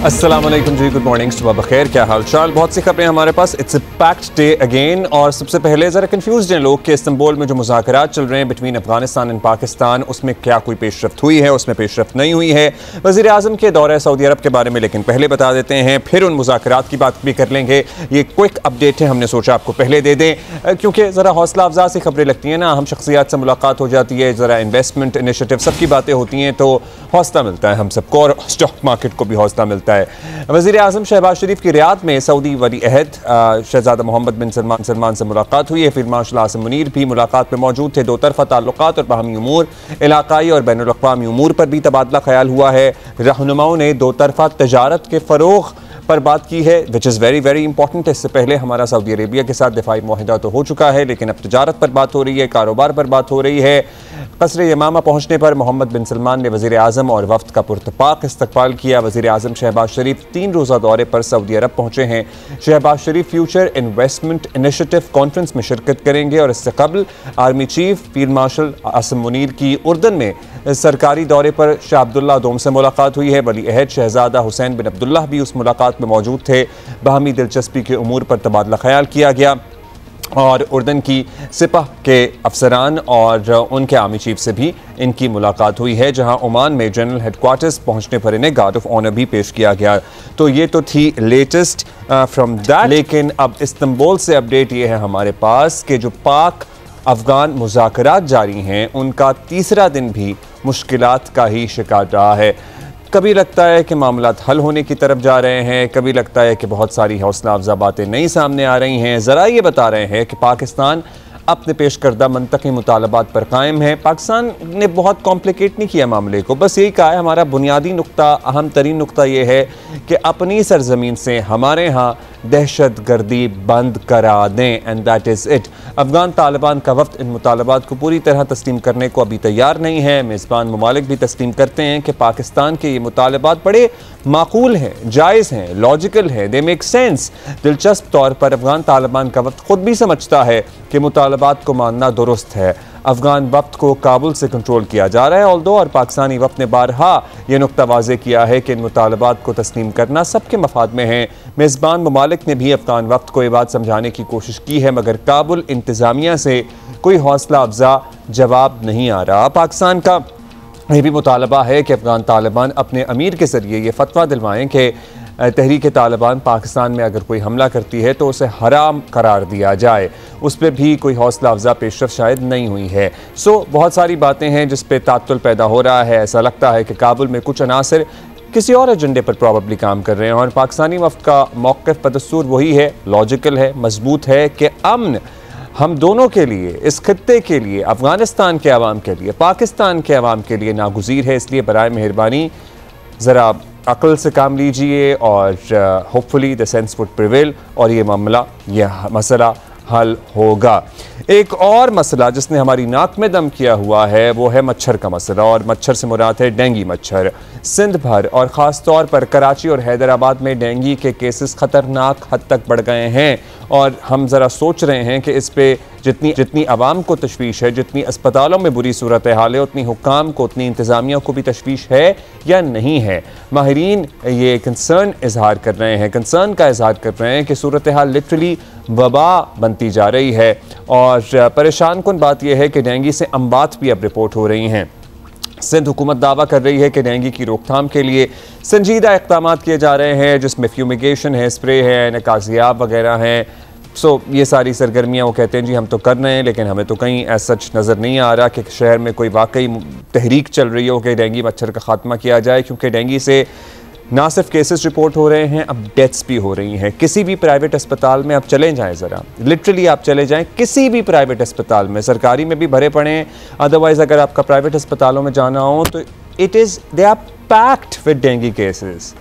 अस्सलाम वालेकुम जी, good morning, सुबह बखैर, क्या हाल चाल। बहुत सी खबरें हमारे पास। It's a packed day again. और सबसे पहले ज़रा कंफ्यूज हैं लोग कि इस्तांबुल में जो मुज़ाकरात चल रहे हैं बिटवीन अफगानिस्तान एंड पाकिस्तान, उसमें क्या कोई पेशरफ्त हुई है, उसमें पेशरफ्त नहीं हुई है। वज़ीर आज़म के दौरे सऊदी अरब के बारे में लेकिन पहले बता देते हैं, फिर उन मुज़ाकरात की बात भी कर लेंगे। ये क्विक अपडेट है, हमने सोचा आपको पहले दे दें क्योंकि ज़रा हौसला अफजा सी खबरें लगती हैं ना। हम शख्सियात से मुलाकात हो जाती है, ज़रा इन्वेस्टमेंट इनिशिएटिव सबकी बातें होती हैं तो हौसला मिलता है हम सबको, और स्टॉक मार्केट को भी हौसला मिलता है। वज़ीर आज़म शहबाज शरीफ की रियाद में सऊदी वली अहद शहजादा मोहम्मद बिन सलमान से मुलाकात हुई है। फील्ड मार्शल आसिम मुनीर भी मुलाकात में मौजूद थे। दो तरफ़ा ताल्लुकात और बाहमी उमूर, इलाकाई और बैनुल अक़वामी उमूर पर भी तबादला ख्याल हुआ है। रहनुमाओं ने दो तरफ़ा तजारत के फ़रोग़ पर बात की है, which is very very important. इससे पहले हमारा सऊदी अरेबिया के साथ दिफाई मुआहिदा तो हो चुका है, लेकिन अब तजारत पर बात हो रही है, कारोबार पर बात हो रही है। क़स्र यमामा पहुँचने पर मोहम्मद बिन सलमान ने वज़ीर आज़म और वफ़द का पुरतपाक इस्तक़बाल किया। वज़ीर आज़म शहबाज शरीफ 3 रोज़ा दौरे पर सऊदी अरब पहुँचे हैं। शहबाज शरीफ फ्यूचर इन्वेस्टमेंट इनिशिएटिव कॉन्फ्रेंस में शिरकत करेंगे और इससे कबल army chief field marshal Asim Munir की उर्दन में सरकारी दौरे पर शाह अब्दुल्ला दोम से मुलाकात हुई है। वली अहद शहजादा हुसैन बिन अब्दुल्ला भी उस मुलाकात में मौजूद थे। बाहमी दिलचस्पी के उमूर पर तबादला ख्याल किया गया और उर्दन की सिपह के अफसरान और उनके आर्मी चीफ से भी इनकी मुलाकात हुई है, जहां ओमान में जनरल हेडक्वार्टर्स पहुंचने पर इन्हें गार्ड ऑफ ऑनर भी पेश किया गया। तो ये तो थी लेटेस्ट फ्रॉम दैट। लेकिन अब इस्तांबुल से अपडेट ये है हमारे पास कि जो पाक अफगान मुज़ाकरात जारी हैं उनका तीसरा दिन भी मुश्किलात का ही शिकार रहा है। कभी लगता है कि मामलात हल होने की तरफ जा रहे हैं, कभी लगता है कि बहुत सारी हौसला अफजा बातें नई सामने आ रही हैं। ज़रा ये बता रहे हैं कि पाकिस्तान अपने पेश करदा मंतकी मुतालबात पर कायम है। पाकिस्तान ने बहुत कॉम्प्लिकेट नहीं किया मामले को, बस यही कहा है हमारा बुनियादी नुक्ता, अहम तरीन नुक्ता ये है कि अपनी सरजमीन से हमारे यहाँ दहशत गर्दी बंद करा दें, and that is it. Afghan Taliban का वफ़द इन मुतालबात को पूरी तरह तस्लीम करने को अभी तैयार नहीं है। मेज़बान ममालिक भी तस्लीम करते हैं कि पाकिस्तान के ये मुतालबात बड़े माकूल हैं, जायज़ हैं, लॉजिकल हैं, दे मेक सेंस। दिलचस्प तौर पर अफगान तालिबान का वफ़द खुद भी समझता है कि मुतालबात को मानना दुरुस्त है। अफगान वफ़द को काबुल से कंट्रोल किया जा रहा है ऑल्दो, और पाकिस्तानी वफ़द ने बारहा ये नुक्ता वाज़े किया है कि इन मुतालबात को तस्लीम करना सबके मफाद में है। मेज़बान ममालिक ने भी अफगान वफ़द को ये बात समझाने की कोशिश की है, मगर काबुल इंतज़ामिया से कोई हौसला अफजा जवाब नहीं आ रहा। पाकिस्तान का ये भी मुतालबा है कि अफगान तालिबान अपने अमीर के ज़रिए ये फतवा दिलवाएँ कि तहरीक तालिबान पाकिस्तान में अगर कोई हमला करती है तो उसे हराम करार दिया जाए। उस पर भी कोई हौसला अफजा पेशरफ शायद नहीं हुई है। बहुत सारी बातें हैं जिस पे तात्तुल पैदा हो रहा है। ऐसा लगता है कि काबुल में कुछ अनासर किसी और एजेंडे पर प्रॉबली काम कर रहे हैं, और पाकिस्तानी वफ़द का मौक़िफ़ बदस्तूर वही है, लॉजिकल है, मजबूत है कि अमन हम दोनों के लिए, इस खित्ते के लिए, अफ़गानिस्तान के अवाम के लिए, पाकिस्तान के अवाम के लिए नागुज़ीर है। इसलिए बराए मेहरबानी ज़रा अक्ल से काम लीजिए और hopefully the sense would prevail और ये मामला, यह मसला हल होगा। एक और मसला जिसने हमारी नाक में दम किया हुआ है वो है मच्छर का मसला, और मच्छर से मुराद है डेंगू मच्छर। सिंध भर और ख़ास तौर पर कराची और हैदराबाद में डेंगू के केसेस ख़तरनाक हद तक बढ़ गए हैं, और हम ज़रा सोच रहे हैं कि इस पे जितनी आवाम को तशवीश है, जितनी अस्पतालों में बुरी सूरत हाल है, उतनी हुक्काम को, उतनी इंतज़ामिया को भी तशवीश है या नहीं है। माहिरीन ये कंसर्न इजहार कर रहे हैं, कंसर्न का इजहार कर रहे हैं कि सूरत हाल लिटरली वबा बनती जा रही है। और परेशान कुन बात यह है कि डेंगू से अमवात भी अब रिपोर्ट हो रही हैं। सिंध हुकूमत दावा कर रही है कि डेंगू की रोकथाम के लिए संजीदा इक़दाम किए जा रहे हैं, जिसमें फ्यूमिगेशन है, स्प्रे है, नकाजियाब वगैरह हैं। ये सारी सरगर्मियाँ वो कहते हैं जी हम तो कर रहे हैं, लेकिन हमें तो कहीं ऐसा सच नज़र नहीं आ रहा कि शहर में कोई वाकई तहरीक चल रही हो कि डेंगू मच्छर का ख़ात्मा किया जाए, क्योंकि डेंगू से ना सिर्फ केसेस रिपोर्ट हो रहे हैं, अब डेथ्स भी हो रही हैं। किसी भी प्राइवेट अस्पताल में आप चले जाएं, ज़रा लिटरली आप चले जाएं किसी भी प्राइवेट अस्पताल में, सरकारी में भी भरे पड़े हैं, अदरवाइज़ अगर आपका प्राइवेट अस्पतालों में जाना हो तो they are packed with dengue cases.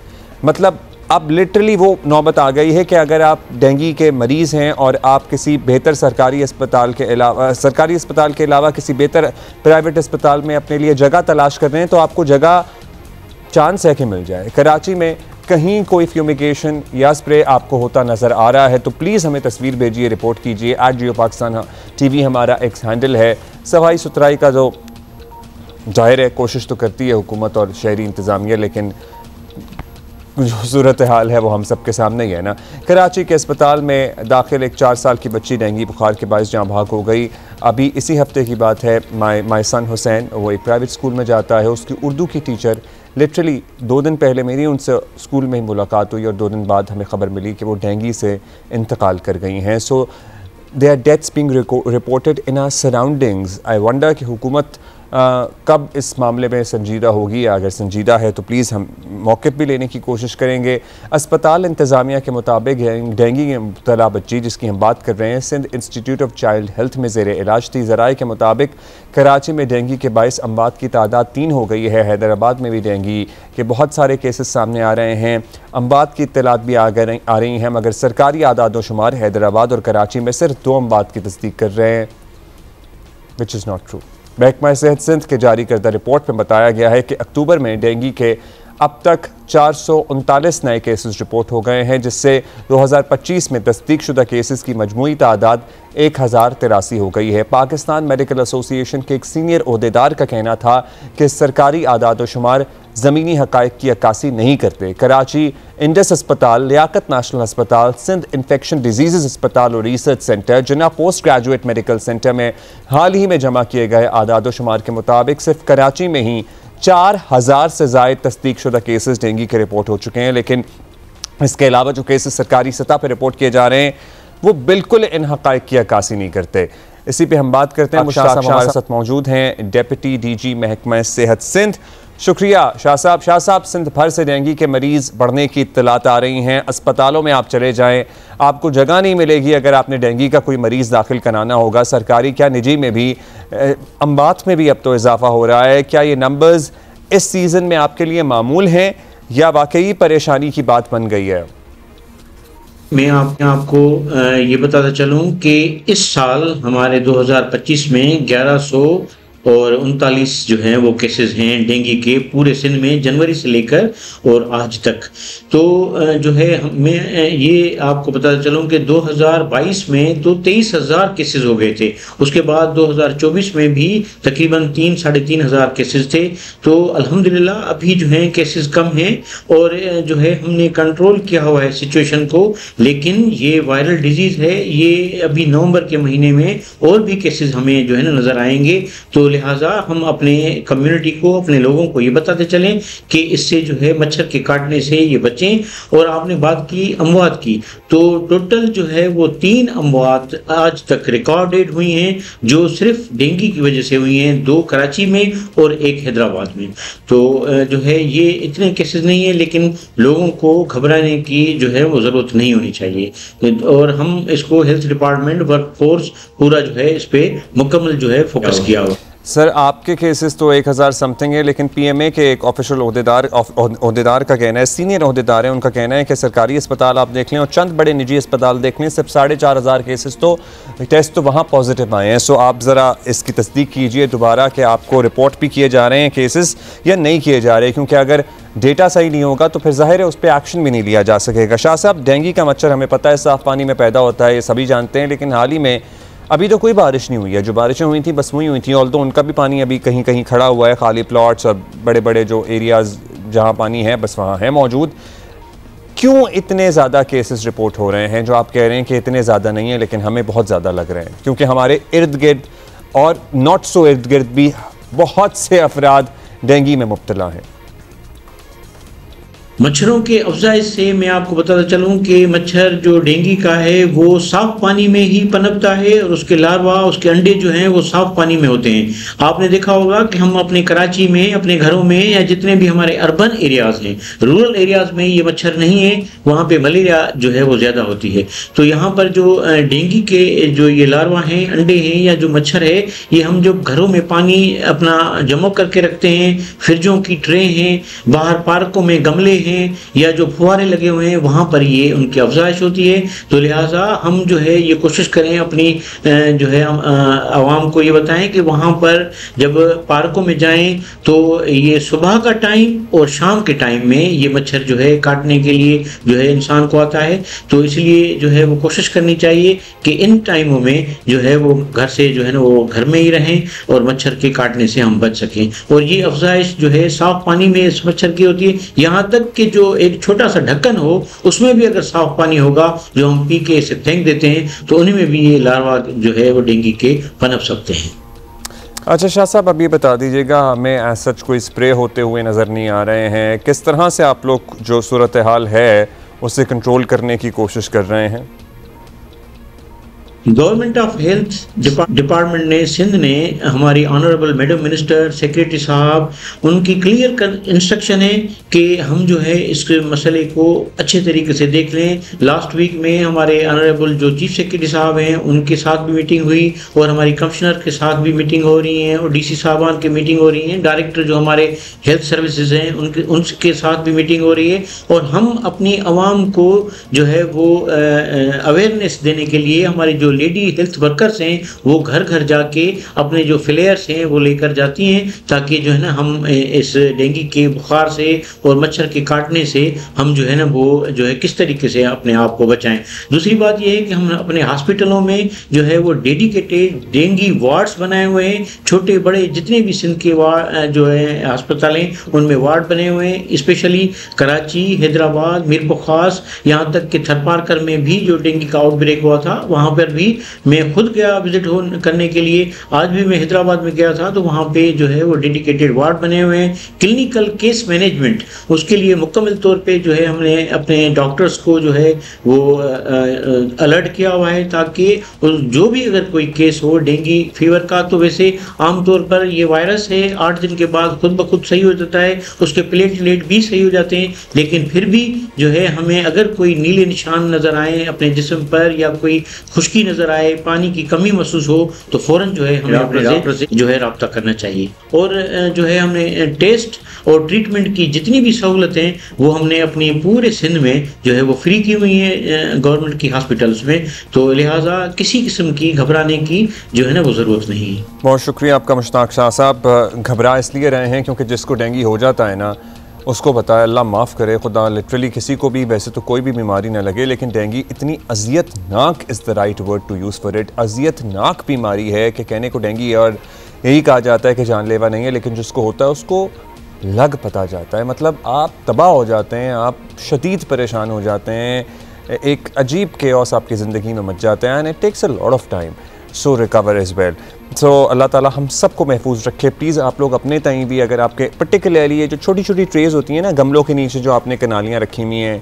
मतलब अब लिटरली वो नौबत आ गई है कि अगर आप डेंगू के मरीज़ हैं और आप किसी बेहतर सरकारी अस्पताल के अलावा किसी बेहतर प्राइवेट अस्पताल में अपने लिए जगह तलाश कर रहे हैं तो आपको जगह चांस है कि मिल जाए। कराची में कहीं कोई फ्यूमिगेशन या स्प्रे आपको होता नज़र आ रहा है तो प्लीज़ हमें तस्वीर भेजिए, रिपोर्ट कीजिए। @Jio Pakistan TV हमारा एक्स हैंडल है। सफाई सुथराई का जो जाहिर है कोशिश तो करती है हुकूमत और शहरी इंतज़ामिया, लेकिन जो सूरत हाल है वो हम सब के सामने ही है ना। कराची के अस्पताल में दाखिल एक 4 साल की बच्ची डेंगू बुखार के बायस जाँ भाग हो गई। अभी इसी हफ्ते की बात है। माय सन हुसैन, वो एक प्राइवेट स्कूल में जाता है। उसकी उर्दू की टीचर लिटरली 2 दिन पहले मेरी उनसे स्कूल में ही मुलाकात हुई और 2 दिन बाद हमें ख़बर मिली कि वो डेंगू से इंतकाल कर गई हैं। So they are deaths being reported in our surroundings. I wonder कि हुकूमत कब इस मामले में संजीदा होगी, या अगर संजीदा है तो प्लीज़ हम मौक़िफ़ भी लेने की कोशिश करेंगे। अस्पताल इंतज़ामिया के मुताबिक डेंगू में मुब्तला बच्ची जिसकी हम बात कर रहे हैं Sindh institute of child health में ज़ेर इलाज थी। ज़राए के मुताबिक कराची में डेंगू के बायस अमवात की तादाद 3 हो गई है। हैदराबाद में भी डेंगू के बहुत सारे केसेस सामने आ रहे हैं। अमवात की इत्तलात भी आ रही हैं, मगर सरकारी आदाद शुमार हैदराबाद और कराची में सिर्फ 2 अमवात की तस्दीक कर रहे हैं, विच इज़ नॉट ट्रू। महकमा सेहत सिंध के जारी करदा रिपोर्ट में बताया गया है कि अक्टूबर में डेंगू के अब तक 439 नए केसेस रिपोर्ट हो गए हैं, जिससे 2025 में तस्दीक शुदा केसेस की मजमूई तादाद 1083 हो गई है। पाकिस्तान मेडिकल एसोसिएशन के एक सीनियर ओहदेदार का कहना था कि सरकारी आदाद शुमार ज़मीनी हक़ाइक़ की अक्कासी नहीं करते। कराची इंडस अस्पताल, लियाकत नेशनल अस्पताल, सिंध इन्फेक्शन डिजीज़ अस्पताल और रिसर्च सेंटर, जिन्ना पोस्ट ग्रेजुएट मेडिकल सेंटर में हाल ही में जमा किए गए आदाद शुमार के मुताबिक सिर्फ कराची में ही 4000 से ज़ायद तस्दीक शुदा केसेस डेंगू के रिपोर्ट हो चुके हैं। लेकिन इसके अलावा जो केसेस सरकारी सतह पर रिपोर्ट किए जा रहे हैं वो बिल्कुल इन हक़ाइक़ की अक्कासी नहीं करते। इसी पे हम बात करते हैं। मुशाह साहब हमारे साथ मौजूद हैं, डेप्यूटी DG महकमा सेहत सिंध। शुक्रिया शाह साहब। शाह साहब, सिंध भर से डेंगू के मरीज़ बढ़ने की इत्तलात आ रही हैं। अस्पतालों में आप चले जाएं, आपको जगह नहीं मिलेगी अगर आपने डेंगू का कोई मरीज़ दाखिल कराना होगा। सरकारी क्या निजी में भी अमवात में भी अब तो इजाफा हो रहा है। क्या ये नंबर्स इस सीज़न में आपके लिए मामूल हैं या वाकई परेशानी की बात बन गई है? मैं आपको ये बताता चलूँ कि इस साल हमारे 2025 में 1139 जो हैं वो केसेस हैं डेंगू के पूरे सिंध में, जनवरी से लेकर और आज तक। तो जो है मैं ये आपको बताता चलूँ कि 2022 में तो 23,000 केसेस हो गए थे। उसके बाद 2024 में भी तकरीबन 3-3,500 केसेस थे। तो अल्हम्दुलिल्लाह अभी जो है केसेस कम हैं और जो है हमने कंट्रोल किया हुआ है सिचुएशन को। लेकिन ये वायरल डिजीज़ है, ये अभी नवंबर के महीने में और भी केसेस हमें जो है ना नज़र आएंगे। तो लिहाजा हम अपने कम्युनिटी को, अपने लोगों को ये बताते चलें कि इससे जो है मच्छर के काटने से ये बचें। और आपने बात की अमवात की, तो टोटल जो है वो 3 अमवात आज तक रिकॉर्डेड हुई हैं, जो सिर्फ डेंगू की वजह से हुई हैं, 2 कराची में और 1 हैदराबाद में। तो जो है ये इतने केसेस नहीं है, लेकिन लोगों को घबराने की जो है वो ज़रूरत नहीं होनी चाहिए। और हम इसको हेल्थ डिपार्टमेंट वर्क फोर्स पूरा जो है इस पर मुकम्मल जो है फोकस किया हुआ। सर, आपके केसेस तो 1000 समथिंग है, लेकिन PMA के एक ऑफिशियल ओहदेदार का कहना है, सीनियर ओहदेदार है, उनका कहना है कि सरकारी अस्पताल आप देख लें और चंद बड़े निजी अस्पताल देख लें, सिर्फ 4,500 केसेस तो टेस्ट तो वहाँ पॉजिटिव आए हैं। सो आप ज़रा इसकी तस्दीक कीजिए दोबारा कि आपको रिपोर्ट भी किए जा रहे हैं केसेस या नहीं किए जा रहे, क्योंकि अगर डेटा सही नहीं होगा तो फिर ज़ाहिर है उस पर एक्शन भी नहीं लिया जा सकेगा। शाह साहब, डेंगू का मच्छर हमें पता है साफ़ पानी में पैदा होता है, ये सभी जानते हैं, लेकिन हाल ही में अभी तो कोई बारिश नहीं हुई है। जो बारिशें हुई थी बस वही हुई थी, ऑल्दो उनका भी पानी अभी कहीं कहीं खड़ा हुआ है, खाली प्लॉट्स और बड़े बड़े जो एरियाज़ जहाँ पानी है बस वहाँ है मौजूद। क्यों इतने ज़्यादा केसेस रिपोर्ट हो रहे हैं? जो आप कह रहे हैं कि इतने ज़्यादा नहीं है, लेकिन हमें बहुत ज़्यादा लग रहे हैं, क्योंकि हमारे इर्द गिर्द और नॉट सो इर्द गिर्द भी बहुत से अफराद डेंगू में मुब्तला हैं। मच्छरों के अफजाइश से मैं आपको बताता चलूँ कि मच्छर जो डेंगू का है वो साफ पानी में ही पनपता है और उसके लार्वा, उसके अंडे जो हैं वो साफ पानी में होते हैं। आपने देखा होगा कि हम अपने कराची में, अपने घरों में या जितने भी हमारे अर्बन एरियाज़ हैं, रूरल एरियाज़ में ये मच्छर नहीं है, वहाँ पे मलेरिया जो है वो ज़्यादा होती है। तो यहाँ पर जो डेंगू के जो ये लार्वा हैं, अंडे हैं या जो मच्छर है, ये हम जो घरों में पानी अपना जमा करके रखते हैं, फ्रिजों की ट्रे हैं, बाहर पार्कों में गमले हैं या जो फुहारे लगे हुए हैं, वहाँ पर ये उनकी अफजाइश होती है। तो लिहाजा हम जो है ये कोशिश करें, अपनी जो है आवाम को ये बताएं कि वहाँ पर जब पार्कों में जाएं तो ये सुबह का टाइम और शाम के टाइम में ये मच्छर जो है काटने के लिए जो है इंसान को आता है। तो इसलिए जो है वो कोशिश करनी चाहिए कि इन टाइमों में जो है वो घर से जो है ना वो घर में ही रहें और मच्छर के काटने से हम बच सकें। और ये अफजाइश जो है साफ पानी में इस मच्छर की होती है, यहाँ तक के जो एक छोटा सा ढक्कन हो उसमें भी अगर साफ पानी होगा जो हम पी के इसे फेंक देते हैं तो उन्हीं में भी ये लार्वा जो है वो डेंगू के पनप सकते हैं। अच्छा शाह साहब, अब ये बता दीजिएगा, हमें एज सच कोई स्प्रे होते हुए नज़र नहीं आ रहे हैं, किस तरह से आप लोग जो सूरत हाल है उसे कंट्रोल करने की कोशिश कर रहे हैं? गवर्नमेंट ऑफ हेल्थ डिपार्टमेंट ने, सिंध ने, हमारी ऑनरेबल मैडम मिनिस्टर, सेक्रेटरी साहब, उनकी क्लियर इंस्ट्रक्शन है कि हम जो है इस मसले को अच्छे तरीके से देख लें। लास्ट वीक में हमारे ऑनरेबल जो चीफ सेक्रेटरी साहब हैं उनके साथ भी मीटिंग हुई और हमारी कमिश्नर के साथ भी मीटिंग हो रही है और डीसी साहबान की मीटिंग हो रही है, डायरेक्टर जो हमारे हेल्थ सर्विसेज हैं उनके साथ भी मीटिंग हो रही है और हम अपनी आवाम को जो है वो अवेयरनेस देने के लिए हमारी जो लेडी हेल्थ वर्कर्स हैं वो घर घर जाके अपने जो फ्लेयर्स हैं वो लेकर जाती हैं ताकि जो है ना हम इस डेंगू के बुखार से और मच्छर के काटने से हम जो है ना वो जो है किस तरीके से अपने आप को बचाएं। दूसरी बात ये है कि हम अपने हॉस्पिटलों में जो है वो डेडिकेटेड डेंगू वार्ड्स बनाए हुए हैं, छोटे बड़े जितने भी सिंध के वार्ड जो है अस्पताल हैं उनमें वार्ड बने हुए हैं। स्पेशली कराची, हैदराबाद, मीर बुखास, यहाँ तक कि थरपारकर में भी जो डेंगू का आउटब्रेक हुआ था वहाँ पर भी मैं खुद गया विजिट करने के लिए। आज भी मैं हैदराबाद में गया था तो वहाँ पे जो है वो डेडिकेटेड वार्ड बने हुए हैं। क्लिनिकल केस मैनेजमेंट उसके लिए मुकम्मल तौर पे जो है हमने अपने डॉक्टर्स को जो है वो अलर्ट किया हुआ है ताकि जो भी अगर कोई केस हो डेंगू फीवर का, तो वैसे आमतौर पर ये वायरस है 8 दिन के बाद खुद ब खुद सही हो जाता है, उसके प्लेटलेट भी सही हो जाते हैं, लेकिन फिर भी जो है हमें अगर कोई नीले निशान नज़र आए अपने जिस्म पर या कोई खुश्की नज़र आए, पानी की कमी महसूस हो तो फ़ौरन जो है हमें अपने डॉक्टर से जो है रब्ता करना चाहिए। और जो है हमने टेस्ट और ट्रीटमेंट की जितनी भी सहूलतें वो हमने अपनी पूरे सिंध में जो है वो फ्री की हुई हैं गवर्नमेंट की हॉस्पिटल्स में, तो लिहाजा किसी किस्म की घबराने की जो है ना वो ज़रूरत नहीं है। बहुत शुक्रिया आपका मुश्ताक शाह साहब। घबरा इसलिए रहे हैं क्योंकि जिसको डेंगू हो जाता है ना उसको बताया, अल्लाह माफ़ करे खुदा, लिटरली किसी को भी वैसे तो कोई भी बीमारी ना लगे लेकिन डेंगू इतनी अजियतनाक is the right word to use for it, अजियतनाक बीमारी है कि कहने को डेंगू और यही कहा जाता है कि जानलेवा नहीं है, लेकिन जिसको होता है उसको लग पता जाता है, मतलब आप तबाह हो जाते हैं, आप शदीद परेशान हो जाते हैं, एक अजीब केओस आपकी ज़िंदगी में मच जाता है and it takes a lot of time so recover as well. So Allah ताला हम सबको महफूज रखे। प्लीज़ आप लोग अपने ताईं भी अगर आपके पर्टिकुलरली ये जो छोटी छोटी ट्रेज होती हैं ना गमलों के नीचे जो आपने कनालियाँ रखी हुई हैं,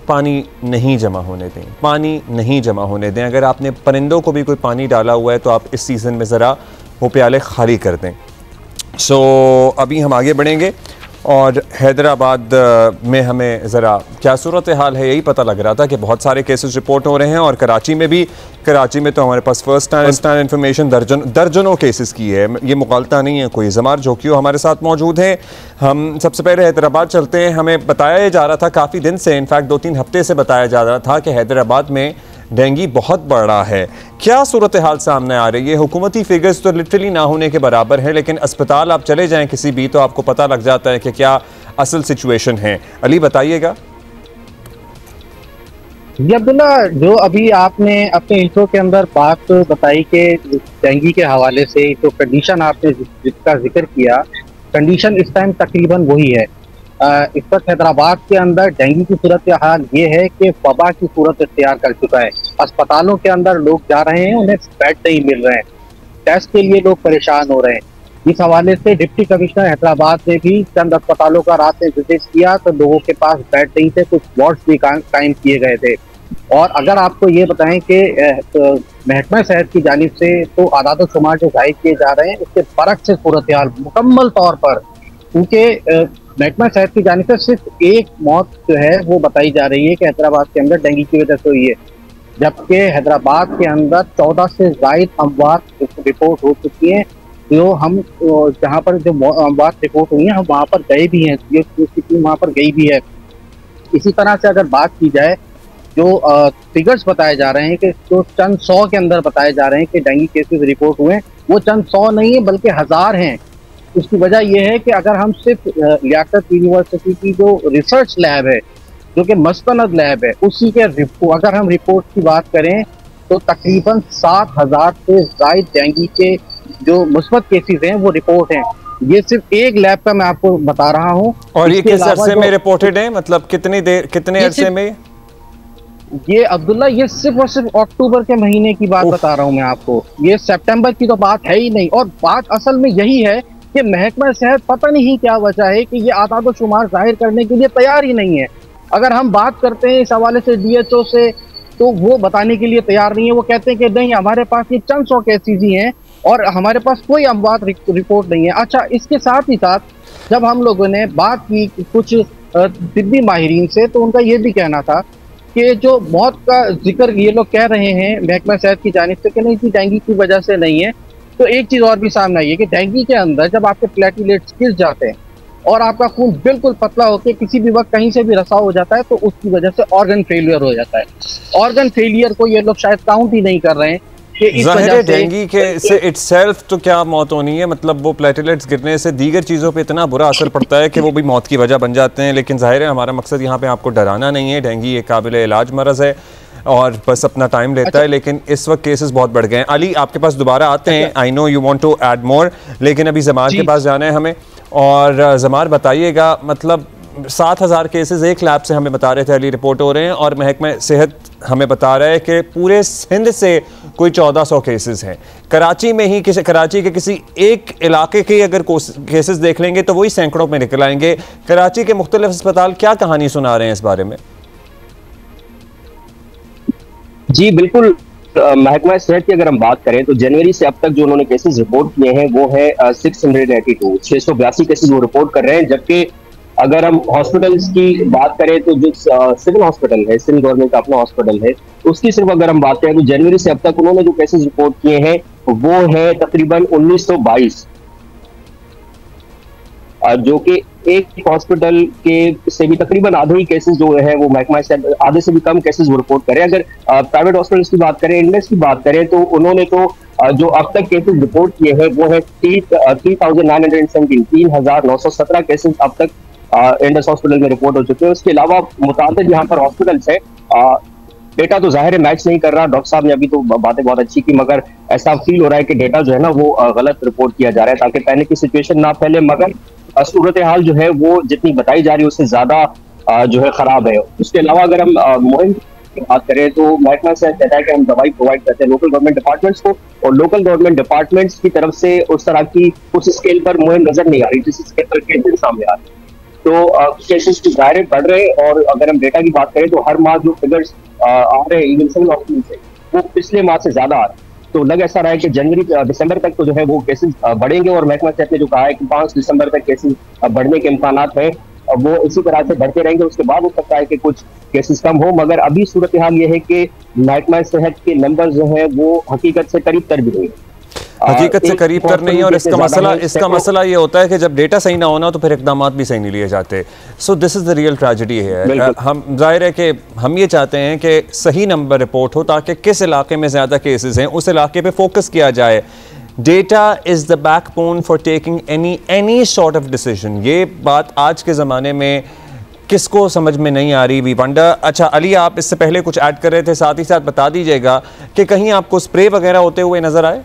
पानी नहीं जमा होने दें, पानी नहीं जमा होने दें। अगर आपने परिंदों को भी कोई पानी डाला हुआ है तो आप इस सीज़न में ज़रा वो प्याले खाली कर दें। सो अभी हम आगे बढ़ेंगे और हैदराबाद में हमें ज़रा क्या सूरत हाल है यही पता लग रहा था कि बहुत सारे केसेस रिपोर्ट हो रहे हैं और कराची में भी, कराची में तो हमारे पास फर्स्ट टाइम इन्फॉर्मेशन दर्जनों केसेस की है, ये मुगालता नहीं है कोई। जमार जोकियो हमारे साथ मौजूद हैं। हम सबसे पहले हैदराबाद चलते हैं। हमें बताया जा रहा था काफ़ी दिन से, इनफैक्ट 2-3 हफ्ते से बताया जा रहा था कि हैदराबाद में डेंगू बहुत बढ़ रहा है। क्या सूरत हाल सामने आ रही है? हुकूमती फिगर्स तो लिटरली ना होने के बराबर हैं, लेकिन अस्पताल आप चले जाएं किसी भी तो आपको पता लग जाता है कि क्या असल सिचुएशन है। अली बताइएगा। जी अब्दुल्ला, जो अभी आपने अपने इंट्रो के अंदर बात बताई कि डेंगू के हवाले से जो कंडीशन आपने जिसका जिक्र किया, कंडीशन इस टाइम तकरीबन वही है। इस वक्त हैदराबाद के अंदर डेंगू की सूरत हाल ये है कि वबा की सूरत इख्तियार कर चुका है। अस्पतालों के अंदर लोग जा रहे हैं, उन्हें बेड नहीं मिल रहे हैं, टेस्ट के लिए लोग परेशान हो रहे हैं। इस हवाले से डिप्टी कमिश्नर हैदराबाद ने भी चंद अस्पतालों का रात में विजिट किया तो लोगों के पास बेड नहीं थे, कुछ वार्ड्स भी कायम किए गए थे। और अगर आपको ये बताएं कि महकमा सेहत की जानिब से तो आदाद शुमार जो जाहिर किए जा रहे हैं उसके बरक्स से सूरत हाल मुकम्मल तौर पर, क्योंकि महकमा सेहत की जानिब से सिर्फ एक मौत जो है वो बताई जा रही है कि हैदराबाद के अंदर डेंगू की वजह से हुई है, जबकि हैदराबाद के अंदर 14 से ज़ायद अमवात रिपोर्ट हो चुकी हैं। जो हम जहाँ पर जो अमवात रिपोर्ट हुई हैं हम वहाँ पर गए भी हैं, टीम वहाँ पर गई भी है। इसी तरह से अगर बात की जाए जो फिगर्स बताए जा रहे हैं कि जो चंद 100 के अंदर बताए जा रहे हैं कि डेंगू केसेस रिपोर्ट हुए, वो चंद 100 नहीं है बल्कि 1000 हैं। उसकी वजह यह है कि अगर हम सिर्फ लियाकत यूनिवर्सिटी की जो रिसर्च लैब है जो कि मस्तनद लैब है उसी के अगर हम रिपोर्ट की बात करें तो तकरीबन 7000 से ज़ायद डेंगू के जो मुस्बत केसेस हैं वो रिपोर्ट हैं। ये सिर्फ एक लैब का मैं आपको बता रहा हूँ। और ये किस अरसे में रिपोर्टेड है, मतलब कितने अरसे में? ये अब्दुल्ला, ये सिर्फ और सिर्फ अक्टूबर के महीने की बात बता रहा हूँ मैं आपको, ये सितंबर की तो बात है ही नहीं। और बात असल में यही है कि महकमा सेहत पता नहीं क्या वजह है कि ये आदाद शुमार जाहिर करने के लिए तैयार ही नहीं है। अगर हम बात करते हैं इस हवाले से DHO से, तो वो बताने के लिए तैयार नहीं है। वो कहते हैं कि नहीं, हमारे पास ये चंद 100 केसेज ही हैं और हमारे पास कोई अमवात रिपोर्ट नहीं है। अच्छा, इसके साथ ही साथ जब हम लोगों ने बात की कुछ तिब्बी माहिरीन से, तो उनका ये भी कहना था कि जो मौत का जिक्र ये लोग कह रहे हैं महकमा सेहत की जानिब से कि नहीं कि डेंगू की वजह से नहीं है, तो एक चीज और भी सामने आई है कि डेंगू के अंदर जब आपके प्लेटलेट्स गिर जाते हैं और आपका खून बिल्कुल पतला होकर किसी भी वक्त कहीं से भी रसाव हो जाता है, तो उसकी वजह से ऑर्गन फेलियर हो जाता है। ऑर्गन फेलियर को ये लोग शायद काउंट ही नहीं कर रहे हैं कि इस वजह से डेंगू के से इटसेल्फ तो क्या मौत होनी है, मतलब वो प्लेटलेट्स गिरने से दीगर चीज़ों पे इतना बुरा असर पड़ता है कि वो भी मौत की वजह बन जाते हैं। लेकिन जाहिर है हमारा मकसद यहाँ पे आपको डराना नहीं है। डेंगू एक काबिल इलाज मरज़ है और बस अपना टाइम लेता है, लेकिन इस वक्त केसेस बहुत बढ़ गए हैं। अली, आपके पास दोबारा आते हैं, I know you want to add more, लेकिन अभी जमार के पास जाना है हमें। और जमार बताइएगा, मतलब 7,000 केसेस एक लैब से हमें बता रहे थे, अली रिपोर्ट हो रहे हैं, और महकमा सेहत हमें बता रहा है कि पूरे सिंध से कोई 1400 केसेस हैं। कराची में ही कराची के किसी एक इलाके के अगर केसेस देख लेंगे तो वही सैकड़ों में निकल आएंगे। कराची के मुख्तलिफ अस्पताल क्या कहानी सुना रहे हैं इस बारे में? जी बिल्कुल, महकमा सेहत की अगर हम बात करें तो जनवरी से अब तक जो उन्होंने केसेस रिपोर्ट किए हैं वो है 682 केसेस वो रिपोर्ट कर रहे हैं। जबकि अगर हम हॉस्पिटल्स की बात करें तो जो सिविल हॉस्पिटल है, सिंध गवर्नमेंट का अपना हॉस्पिटल है, उसकी सिर्फ अगर हम बात करें तो जनवरी से अब तक उन्होंने जो केसेस रिपोर्ट किए हैं वो है तकरीबन 1922, जो कि एक हॉस्पिटल के से भी तकरीबन आधे ही केसेस जो है वो महकमा सेहत आधे से भी कम केसेस वो रिपोर्ट करें। अगर प्राइवेट हॉस्पिटल्स की बात करें, इंडेक्स की बात करें, तो उन्होंने तो जो अब तक केसेस रिपोर्ट किए हैं वो है 3,917 केसेस अब तक इंडस हॉस्पिटल में रिपोर्ट हो चुके हैं। उसके अलावा मुताबिक यहाँ पर हॉस्पिटल्स है, डेटा तो जाहिर है मैच नहीं कर रहा। डॉक्टर साहब ने अभी तो बातें बहुत अच्छी की, मगर ऐसा फील हो रहा है कि डेटा जो है ना वो गलत रिपोर्ट किया जा रहा है ताकि पैनिक की सिचुएशन ना फैले। मगर सूरत हाल जो है वो जितनी बताई जा रही है उससे ज्यादा जो है खराब है। उसके अलावा अगर हम मुहिम की बात करें तो महकमा से कहता है कि हम दवाई प्रोवाइड करते हैं लोकल गवर्नमेंट डिपार्टमेंट्स को, और लोकल गवर्नमेंट डिपार्टमेंट्स की तरफ से उस तरह की उस स्केल पर मुहिम नजर नहीं आ रही जिस स्केल पर केसेस सामने आ रहे हैं। तो केसेस की दायरे बढ़ रहे हैं। और अगर हम डेटा की बात करें तो हर माह जो फिगर्स आ रहे हैं इवन सिविल हॉस्पिटल से, वो पिछले माह से ज्यादा आ रहे हैं। तो लग ऐसा रहा है कि जनवरी दिसंबर तक तो जो है वो केसेस बढ़ेंगे, और महकमा सेहत ने जो कहा है कि 5 दिसंबर तक केसेस बढ़ने के इम्कानात हैं, वो इसी तरह से बढ़ते रहेंगे। उसके बाद हो सकता है कि कुछ केसेस कम हो, मगर अभी सूरत हाल ये है कि महकमा सेहत के नंबर जो है वो हकीकत से करीब तर भी नहीं है, हकीकत से करीब तर नहीं। और इसका मसला ये होता है कि जब डेटा सही ना होना तो फिर इकदाम भी सही नहीं लिए जाते। So this is the real tragedy है। हम जाहिर है कि हम ये चाहते हैं कि सही नंबर रिपोर्ट हो ताकि किस इलाके में ज़्यादा केसेस हैं उस इलाके पे फोकस किया जाए। Data is the backbone for taking any sort of decision. ये बात आज के ज़माने में किसको समझ में नहीं आ रही, वी वंडर। अच्छा अली, आप इससे पहले कुछ ऐड कर रहे थे, साथ ही साथ बता दीजिएगा कि कहीं आपको स्प्रे वगैरह होते हुए नजर आए?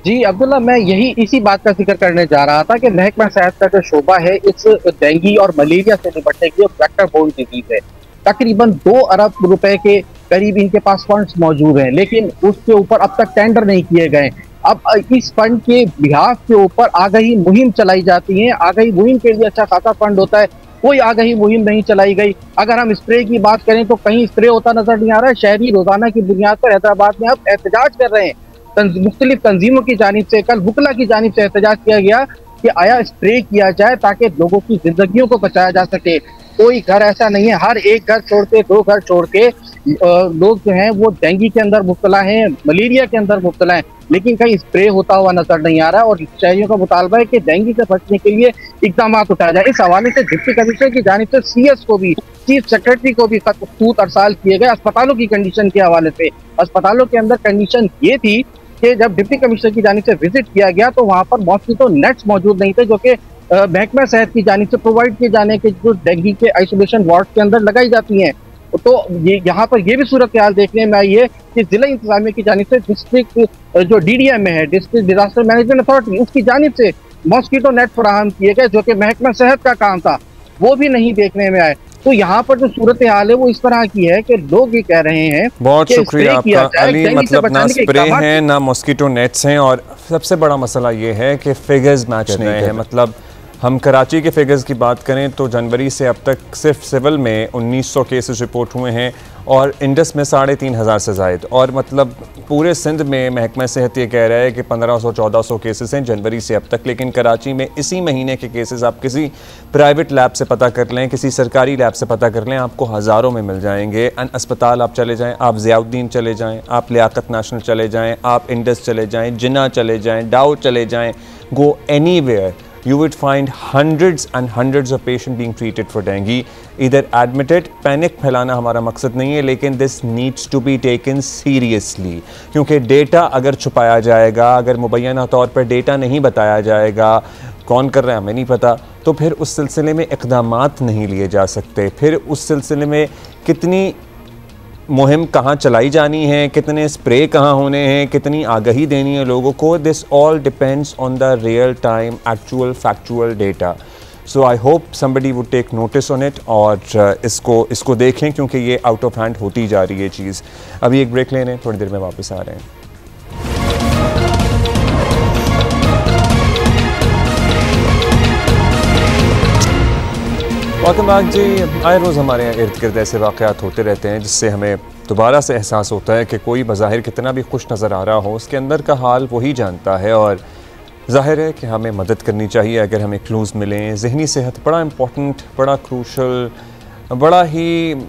जी अब्दुल्ला, मैं इसी बात का जिक्र करने जा रहा था कि महकमा सेहत का जो शोबा है इस डेंगू और मलेरिया से निपटने की वेक्टर बोर्न डिजीज है। तकरीबन 2 अरब रुपए के करीब इनके पास फंड्स मौजूद हैं, लेकिन उसके ऊपर अब तक टेंडर नहीं किए गए। अब इस फंड के बिहाफ के ऊपर आगाही मुहिम चलाई जाती है। आगाही मुहिम के लिए अच्छा खासा फंड होता है, कोई आगाही मुहिम नहीं चलाई गई। अगर हम स्प्रे की बात करें तो कहीं स्प्रे होता नजर नहीं आ रहा है। शहरी रोजाना की बुनियाद पर हैदराबाद में अब एहतजाज कर रहे हैं। मुख्तलिफ तंजीमों की जानिब से, कल वुकला की जानिब से एहतजाज किया गया कि आया स्प्रे किया जाए ताकि लोगों की जिंदगियों को बचाया जा सके। कोई घर ऐसा नहीं है, हर एक घर छोड़ के 2 घर छोड़ के लोग जो हैं वो डेंगू के अंदर मुब्तला हैं, मलेरिया के अंदर मुब्तला हैं, लेकिन कहीं स्प्रे होता हुआ नजर नहीं आ रहा। और शहरियों का मुतालबा है कि डेंगू से बचने के लिए इकदाम उठाया जाए। इस हवाले से डिप्टी कमिश्नर की जानिब से CS को भी, चीफ सेक्रेटरी को भी खतूत अरसाल किए गए। अस्पतालों की कंडीशन के हवाले से, अस्पतालों के अंदर कंडीशन ये थी कि जब डिप्टी कमिश्नर की जानिब से विजिट किया गया तो वहां पर मॉस्किटो नेट्स मौजूद नहीं थे जो कि महकमा सेहत की जानिब से प्रोवाइड किए जाने के जो डेंगू के आइसोलेशन वार्ड के अंदर लगाई जाती हैं। तो ये यहाँ पर ये भी सूरत हाल देखने में आई है कि जिला इंतजामिया की जानिब से डिस्ट्रिक्ट जो DDM है, डिस्ट्रिक्ट डिजास्टर मैनेजमेंट अथॉरिटी, उसकी जानिब से मॉस्किटो नेट फराहम किए गए जो कि महकमा सेहत का काम था, वो भी नहीं देखने में आए। तो यहाँ पर जो सूरत हाल है वो इस तरह की है कि लोग ये कह रहे हैं। बहुत शुक्रिया आपका अली, मतलब ना स्प्रे हैं ना मॉस्किटो नेट्स हैं, और सबसे बड़ा मसला ये है कि फिगर्स मैच नहीं है। मतलब हम कराची के फिगर्स की बात करें तो जनवरी से अब तक सिर्फ सिविल में 1900 केसेस रिपोर्ट हुए हैं और इंडस में 3500 से ज़ायद, और मतलब पूरे सिंध में महकमा सेहत ये कह रहा है कि 1500-1400 केसेस हैं जनवरी से अब तक। लेकिन कराची में इसी महीने के केसेस आप किसी प्राइवेट लैब से पता कर लें, किसी सरकारी लैब से पता कर लें, आपको हज़ारों में मिल जाएंगे। अस्पताल आप चले जाएँ, आप ज़ियाउद्दीन चले जाएँ, आप लियाकत नेशनल चले जाएँ, आप इंडस चले जाएँ, जिन्ना चले जाएँ, डाउ चले जाएँ, go anywhere, you would find hundreds and hundreds of patients being treated for dengue, either admitted। Panic फैलाना हमारा मकसद नहीं है, लेकिन this needs to be taken seriously, क्योंकि डेटा अगर छुपाया जाएगा, अगर मुबैना तौर पर डेटा नहीं बताया जाएगा, कौन कर रहा है हमें नहीं पता, तो फिर उस सिलसिले में इक़दामात नहीं लिए जा सकते। फिर उस सिलसिले में कितनी मुहिम कहाँ चलाई जानी है, कितने स्प्रे कहाँ होने हैं, कितनी आगाही देनी है लोगों को, this all depends on the real time actual factual data. So I hope somebody would take notice on it और इसको देखें, क्योंकि ये आउट ऑफ हैंड होती जा रही है चीज़। अभी एक ब्रेक लेने, थोड़ी देर में वापस आ रहे हैं। वेलकम बैक जी। आए रोज़ हमारे यहाँ इर्द गिर्द ऐसे वाक़यात होते रहते हैं जिससे हमें दोबारा से एहसास होता है कि कोई बज़ाहिर कितना भी खुश नज़र आ रहा हो, उसके अंदर का हाल वही जानता है, और ज़ाहिर है कि हमें मदद करनी चाहिए अगर हमें क्लूज़ मिलें। ज़हनी सेहत बड़ा इम्पोर्टेंट, बड़ा क्रूशल, बड़ा ही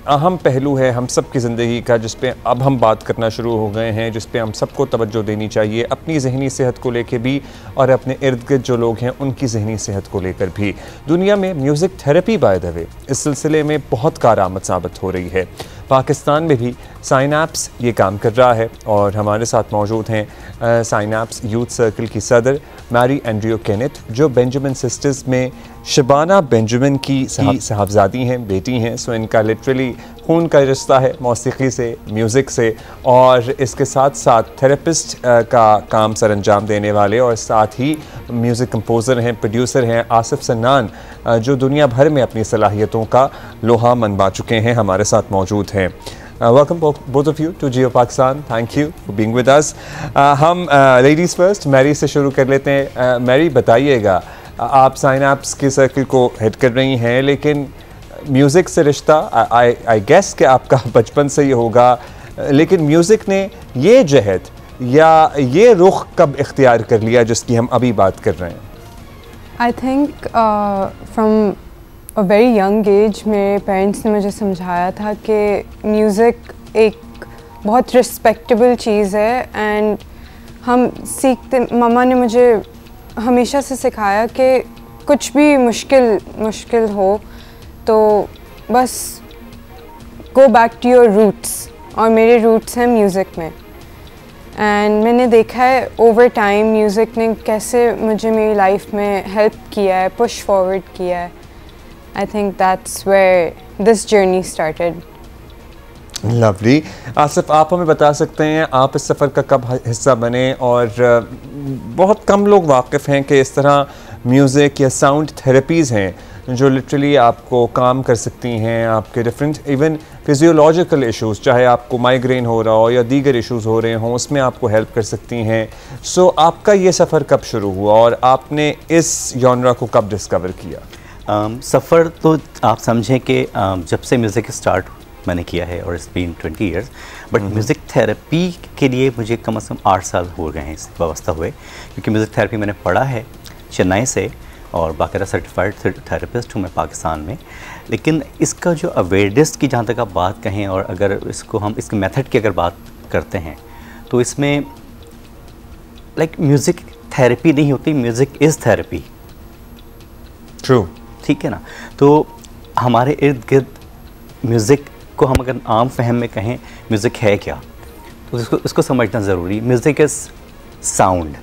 अहम पहलू है हम सब की ज़िंदगी का, जिस पे अब हम बात करना शुरू हो गए हैं, जिस पे हम सबको तवज्जो देनी चाहिए, अपनी ज़हनी सेहत को लेकर भी और अपने इर्द गिर्द जो लोग हैं उनकी ज़हनी सेहत को लेकर भी। दुनिया में music therapy by the way इस सिलसिले में बहुत कारआमद साबित हो रही है। पाकिस्तान में भी साइनैप्स ये काम कर रहा है, और हमारे साथ मौजूद हैं साइनैप्स यूथ सर्कल की सदर मैरी एंड्रियो केनेथ, जो बेंजामिन सिस्टर्स में शबाना बेंजामिन की साहबजादी हैं, बेटी हैं। सो इनका लिटरली खून का रिश्ता है मौसीकी से, म्यूज़िक से, और इसके साथ साथ थेरेपिस्ट का काम सर अंजाम देने वाले, और साथ ही म्यूज़िक कंपोज़र हैं, प्रोड्यूसर हैं आसिफ सन्नान, जो दुनिया भर में अपनी सलाहियतों का लोहा मनवा चुके हैं, हमारे साथ मौजूद हैं। Welcome both of you to Geo Pakistan. Thank you for being with us. हम लेडीज़ फर्स्ट मैरी से शुरू कर लेते हैं। मैरी, बताइएगा, आप साइनैप्स के सर्कल को हेड कर रही हैं, लेकिन म्यूज़िक से रिश्ता आई गेस कि आपका बचपन से ही होगा, लेकिन म्यूज़िक ने ये जहद या ये रुख कब इख्तियार कर लिया जिसकी हम अभी बात कर रहे हैं? I think from a very young age मेरे पेरेंट्स ने मुझे समझाया था कि म्यूज़िक एक बहुत रिस्पेक्टेबल चीज़ है, एंड हम सीखते, मम्मा ने मुझे हमेशा से सिखाया कि कुछ भी मुश्किल हो तो बस go back to your roots, और मेरे रूट्स हैं म्यूज़िक में। एंड मैंने देखा है ओवर टाइम म्यूज़िक ने कैसे मुझे मेरी लाइफ में हेल्प किया है, पुश फॉरवर्ड किया है। I think that's where this journey started. Lovely. Asif, आप हमें बता सकते हैं आप इस सफ़र का कब हिस्सा बने, और बहुत कम लोग वाकिफ़ हैं कि इस तरह म्यूज़िक या साउंड थेरेपीज़ हैं जो लिटरली आपको काम कर सकती हैं, आपके डिफरेंट इवन फिजियोलॉजिकल इश्यूज़, चाहे आपको माइग्रेन हो रहा हो या दीगर इश्यूज़ हो रहे हों, उसमें आपको हेल्प कर सकती हैं। सो आपका ये सफ़र कब शुरू हुआ और आपने इस जॉनरा को कब डिस्कवर किया? सफ़र तो आप समझें कि जब से म्यूज़िक स्टार्ट मैंने किया है, और it's been 20 years, but music therapy के लिए मुझे कम से कम 8 साल हो गए हैं इस व्यवस्था हुए, क्योंकि म्यूज़िक थेरेपी मैंने पढ़ा है चेन्नई से, और बाकायदा सर्टिफाइड थेरेपिस्ट हूँ मैं पाकिस्तान में। लेकिन इसका जो अवेयरनेस की जहाँ तक आप बात कहें, और अगर इसको हम इसके मेथड की अगर बात करते हैं, तो इसमें लाइक म्यूज़िक थेरेपी नहीं होती, म्यूज़िक इज़ थेरेपी। ट्रू, ठीक है ना। तो हमारे इर्द गिर्द म्यूज़िक को हम अगर आम फहम में कहें म्यूज़िक है क्या, तो इसको समझना ज़रूरी। Music is sound.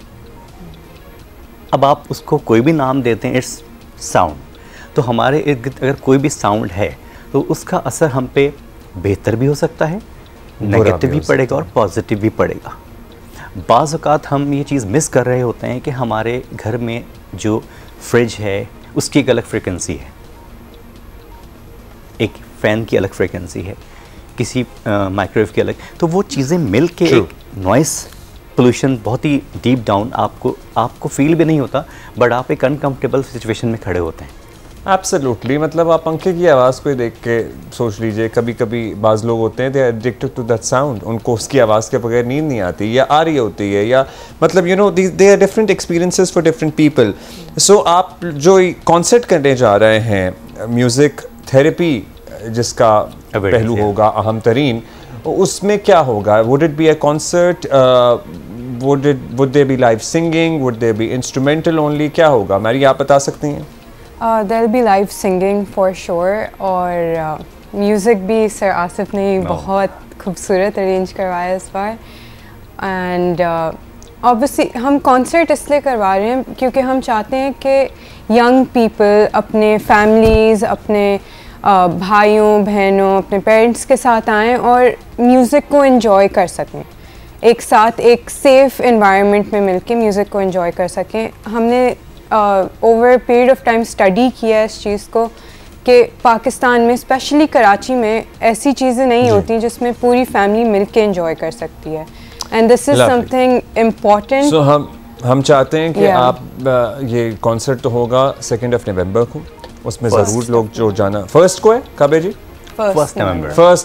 अब आप उसको कोई भी नाम देते हैं, इट्स साउंड। तो हमारे इर्द गिर्द अगर कोई भी साउंड है तो उसका असर हम पे बेहतर भी हो सकता है, नेगेटिव भी पड़ेगा और पॉजिटिव भी पड़ेगा। बाज़ औक़ात हम ये चीज़ मिस कर रहे होते हैं कि हमारे घर में जो फ्रिज है उसकी एक अलग फ्रिक्वेंसी है, एक फ़ैन की अलग फ्रिक्वेंसी है, किसी माइक्रोवेव की अलग, तो वो चीज़ें मिल के एक नॉइस पोल्यूशन बहुत ही डीप डाउन आपको फील भी नहीं होता, बट आप एक अनकम्फर्टेबल सिचुएशन में खड़े होते हैं। एब्सोल्युटली, मतलब आप पंखे की आवाज़ को देख के सोच लीजिए, कभी कभी बाज़ लोग होते हैं they are addicted to that sound, उनको उसकी आवाज़ के बगैर नींद नहीं आती या आ रही होती है, या मतलब you know they are different experiences for different people. So आप जो कॉन्सर्ट करने जा रहे हैं, म्यूज़िक थेरेपी जिसका पहलू होगा अहम तरीन, उसमें क्या होगा? Would it be a concert, would there be live singing, would there be instrumental only, क्या होगा? मैरी आप बता सकती हैं। There'll be live singing for sure, और म्यूज़िक भी सर आसिफ ने बहुत खूबसूरत अरेंज करवाया इस बार। एंड ऑब्वियसली हम कॉन्सर्ट इसलिए करवा रहे हैं क्योंकि हम चाहते हैं कि यंग पीपल अपने फैमिलीज़, अपने भाइयों बहनों, अपने पेरेंट्स के साथ आएँ और म्यूज़िक को एंजॉय कर सकें, एक साथ एक सेफ़ एनवायरनमेंट में मिलके म्यूज़िक को एंजॉय कर सकें। हमने over period of time study किया है इस चीज़ को कि पाकिस्तान में स्पेशली कराची में ऐसी चीज़ें नहीं होती जिसमें पूरी फैमिली मिलके एंजॉय कर सकती है, and this is something important. So हम चाहते हैं कि आप ये कॉन्सर्ट तो होगा 2 नवंबर को, उसमें ज़रूर लोग जो जाना। फर्स्ट को है, कब है जी? 1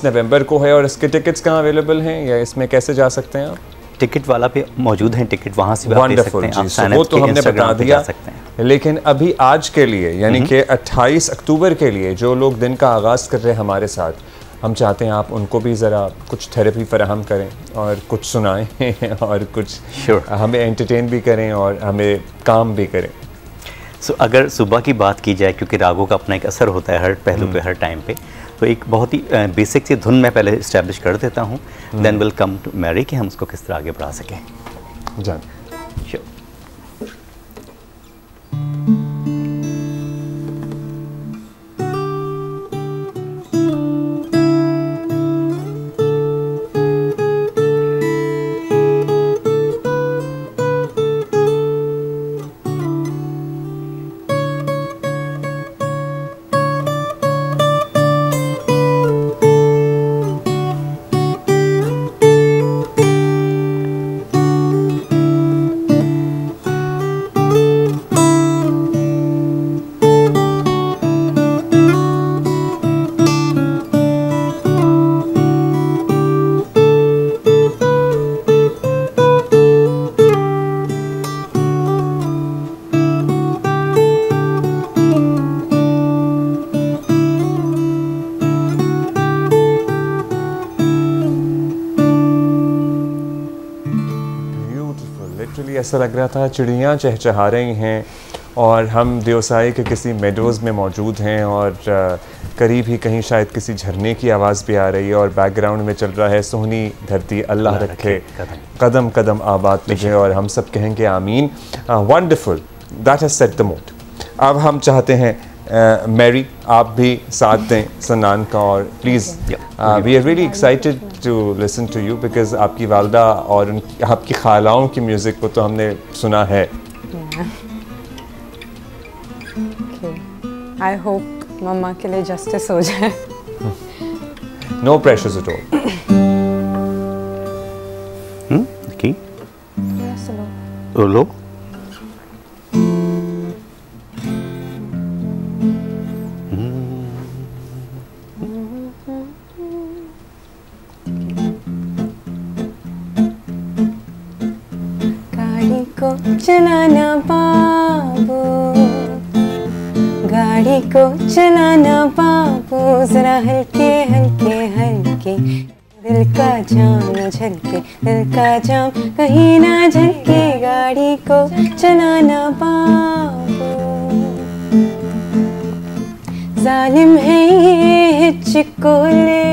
नवंबर को है। और इसके टिकट्स कहाँ अवेलेबल हैं या इसमें कैसे जा सकते हैं आप? टिकट वाला पे मौजूद हैं, टिकट वहाँ से भी आप ले सकते हैं, आप वो तो हमने बता दिया सकते हैं। लेकिन अभी आज के लिए यानी कि 28 अक्टूबर के लिए जो लोग दिन का आगाज़ कर रहे हैं हमारे साथ, हम चाहते हैं आप उनको भी ज़रा कुछ थेरेपी फराहम करें और कुछ सुनाएं और कुछ हमें एंटरटेन भी करें और हमें काम भी करें। सो अगर सुबह की बात की जाए, क्योंकि रागों का अपना एक असर होता है हर पहलू पे, हर टाइम पे, तो एक बहुत ही बेसिक सी धुन मैं पहले इस्टेब्लिश कर देता हूँ, then will come to Mary कि हम उसको किस तरह आगे बढ़ा सकें। जान श्योर। ऐसा लग रहा था चिड़ियाँ चहचहा रही हैं और हम देवसाई के किसी मेडोज़ में मौजूद हैं और करीब ही कहीं शायद किसी झरने की आवाज़ भी आ रही है और बैकग्राउंड में चल रहा है सोहनी धरती अल्लाह रखे कदम कदम आबाद तुझे, और हम सब कहेंगे आमीन। Wonderful, that has set the mood. अब हम चाहते हैं मैरी आप भी साथ दें सनान का, और please we are really excited to listen to you because आपकी वालदा और आपकी खालाओं की म्यूज़िक को तो हमने सुना है। आई होप मम्मा के लिए जस्टिस हो जाए। No pressures at all. Okay तो लो गाड़ी को चलाना बाबू, गाड़ी को चलाना बाबू, जरा हल्के हल्के हल्के, दिल का जाम न झलके, दिल का जाम कहीं ना झलके, गाड़ी को चलाना बाबू। जालिम है ये हिचकोले,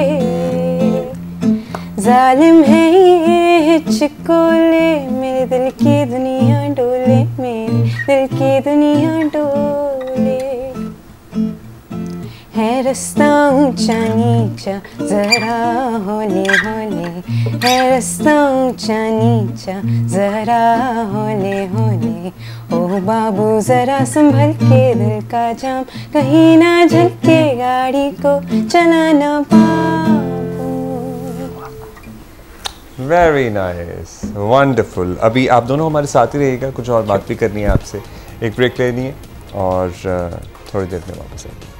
जालिम है ये हिचकोले, मेरे दिल की दुनिया डोले, मेरे दिल की दुनिया डोले। है रास्ता ऊंचा ऊंचा नीचा जरा होले होले, है रास्ता ऊंचा नीचा जरा होले होले। ओ बाबू जरा संभल के दिल का जाम, कहीं ना झलके गाड़ी को चलाना बाबू। Very nice, wonderful. अभी आप दोनों हमारे साथ ही रहिएगा, कुछ और बात भी करनी है आपसे, एक ब्रेक लेनी है और थोड़ी देर में वापस आएंगे।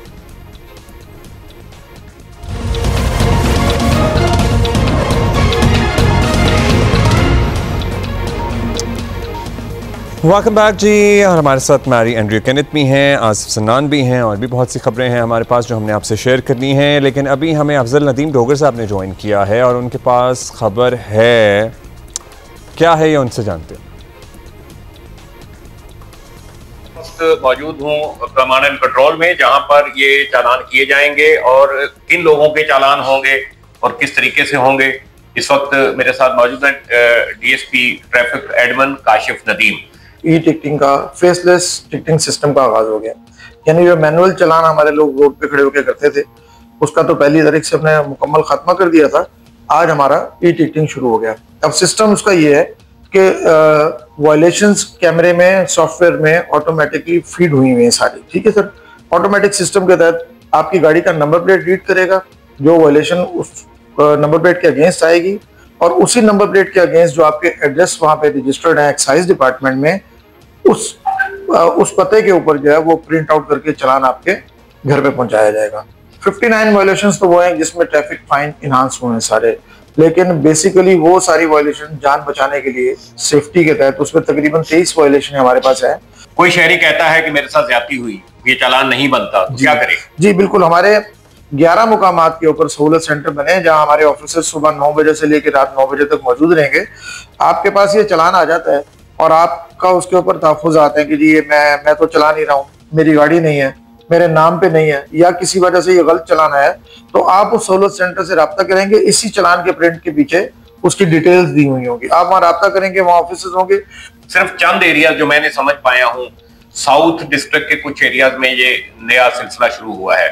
वेलकम बैक जी। और हमारे साथ मैरी एंड्रयू केनेथ भी हैं, आसिफ सन्नान भी हैं और भी बहुत सी खबरें हैं हमारे पास जो हमने आपसे शेयर करनी है। लेकिन अभी हमें अफजल नदीम डोगर साहब ने ज्वाइन किया है और उनके पास खबर है, क्या है ये उनसे जानते हैं। मौजूद हूँ परमानेंट कंट्रोल में, जहां पर ये चालान किए जाएंगे और किन लोगों के चालान होंगे और किस तरीके से होंगे। इस वक्त मेरे साथ मौजूद है DSP traffic Edmund Kashif Nadeem. E ticketing का फेसलेस टिकटिंग सिस्टम का आगाज हो गया, यानी जो मैनुअल चलान हमारे लोग रोड पे खड़े होकर करते थे उसका तो पहली तारीख से हमने मुकम्मल खात्मा कर दिया था। आज हमारा ई टिकटिंग शुरू हो गया। अब सिस्टम उसका ये है कि वायलेशंस कैमरे में सॉफ्टवेयर में ऑटोमेटिकली फीड हुई हुई है सारी। ठीक है सर, ऑटोमेटिक सिस्टम के तहत आपकी गाड़ी का नंबर प्लेट रीड करेगा, जो वायलेशन उस नंबर प्लेट के अगेंस्ट आएगी और उसी नंबर प्लेट के अगेंस्ट जो आपके एड्रेस वहां पे रजिस्टर्ड है एक्साइज डिपार्टमेंट में, उस पते के ऊपर जो है वो प्रिंट आउट करके चालान आपके घर पे पहुंचाया जाएगा। 59 वायलेशंस तो वो हैं जिसमें ट्रैफिक फाइन इनहांस हुए हैं सारे, लेकिन बेसिकली वो सारी वायलेशन जान बचाने के लिए सेफ्टी के तहत उसमें तकरीबन 23 वायलेशन हमारे पास है। कोई शहरी कहता है कि मेरे साथ ज्यादती हुई, ये चालान नहीं बनता, तो क्या करें? जी बिल्कुल, हमारे 11 मुकामात के ऊपर सहूलत सेंटर बने जहां हमारे ऑफिसर्स सुबह 9 बजे से लेकर रात 9 बजे तक मौजूद रहेंगे। आपके पास ये चालान आ जाता है और आपका उसके ऊपर तहफ़्फ़ुज़ आते हैं कि जी ये मैं तो चला नहीं रहा हूँ, मेरी गाड़ी नहीं है, मेरे नाम पे नहीं है या किसी वजह से ये गलत चलान है, तो आप उस सहूलत सेंटर से रब्ता करेंगे। इसी चालान के प्रिंट के पीछे उसकी डिटेल्स दी हुई होंगी, आप वहाँ रब्ता करेंगे, वहाँ ऑफिसर्स होंगे। सिर्फ चंद एरिया जो मैंने समझ पाया हूँ, साउथ डिस्ट्रिक्ट के कुछ एरियाज में ये नया सिलसिला शुरू हुआ है,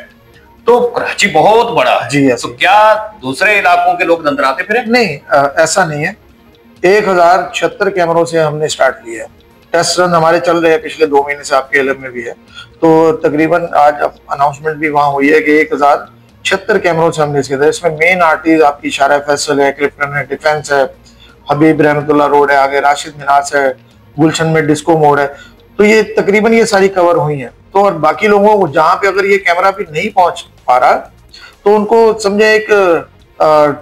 तो कराची बहुत बड़ा है जी, तो क्या दूसरे इलाकों के लोग नजर आते फिर? नहीं, ऐसा नहीं है। 1076 कैमरों से हमने स्टार्ट किया है, टेस्ट रन हमारे चल रहे हैं पिछले 2 महीने से, आपके इल्म में भी है। तो तकरीबन आज अनाउंसमेंट भी वहाँ हुई है कि 1076 कैमरों से हमने इसके, इसमें मेन आर्टिस्ट आपकी इशारा फैसल है, क्रिप्टन है, डिफेंस है, हबीब रहमतुल्लाह रोड है, आगे राशिद मिनास है, गुलशन में डिस्को मोड है। तो ये तकरीबन ये सारी कवर हुई है। तो और बाकी लोगों को जहाँ पे अगर ये कैमरा भी नहीं पहुंच पा रहा तो उनको समझे एक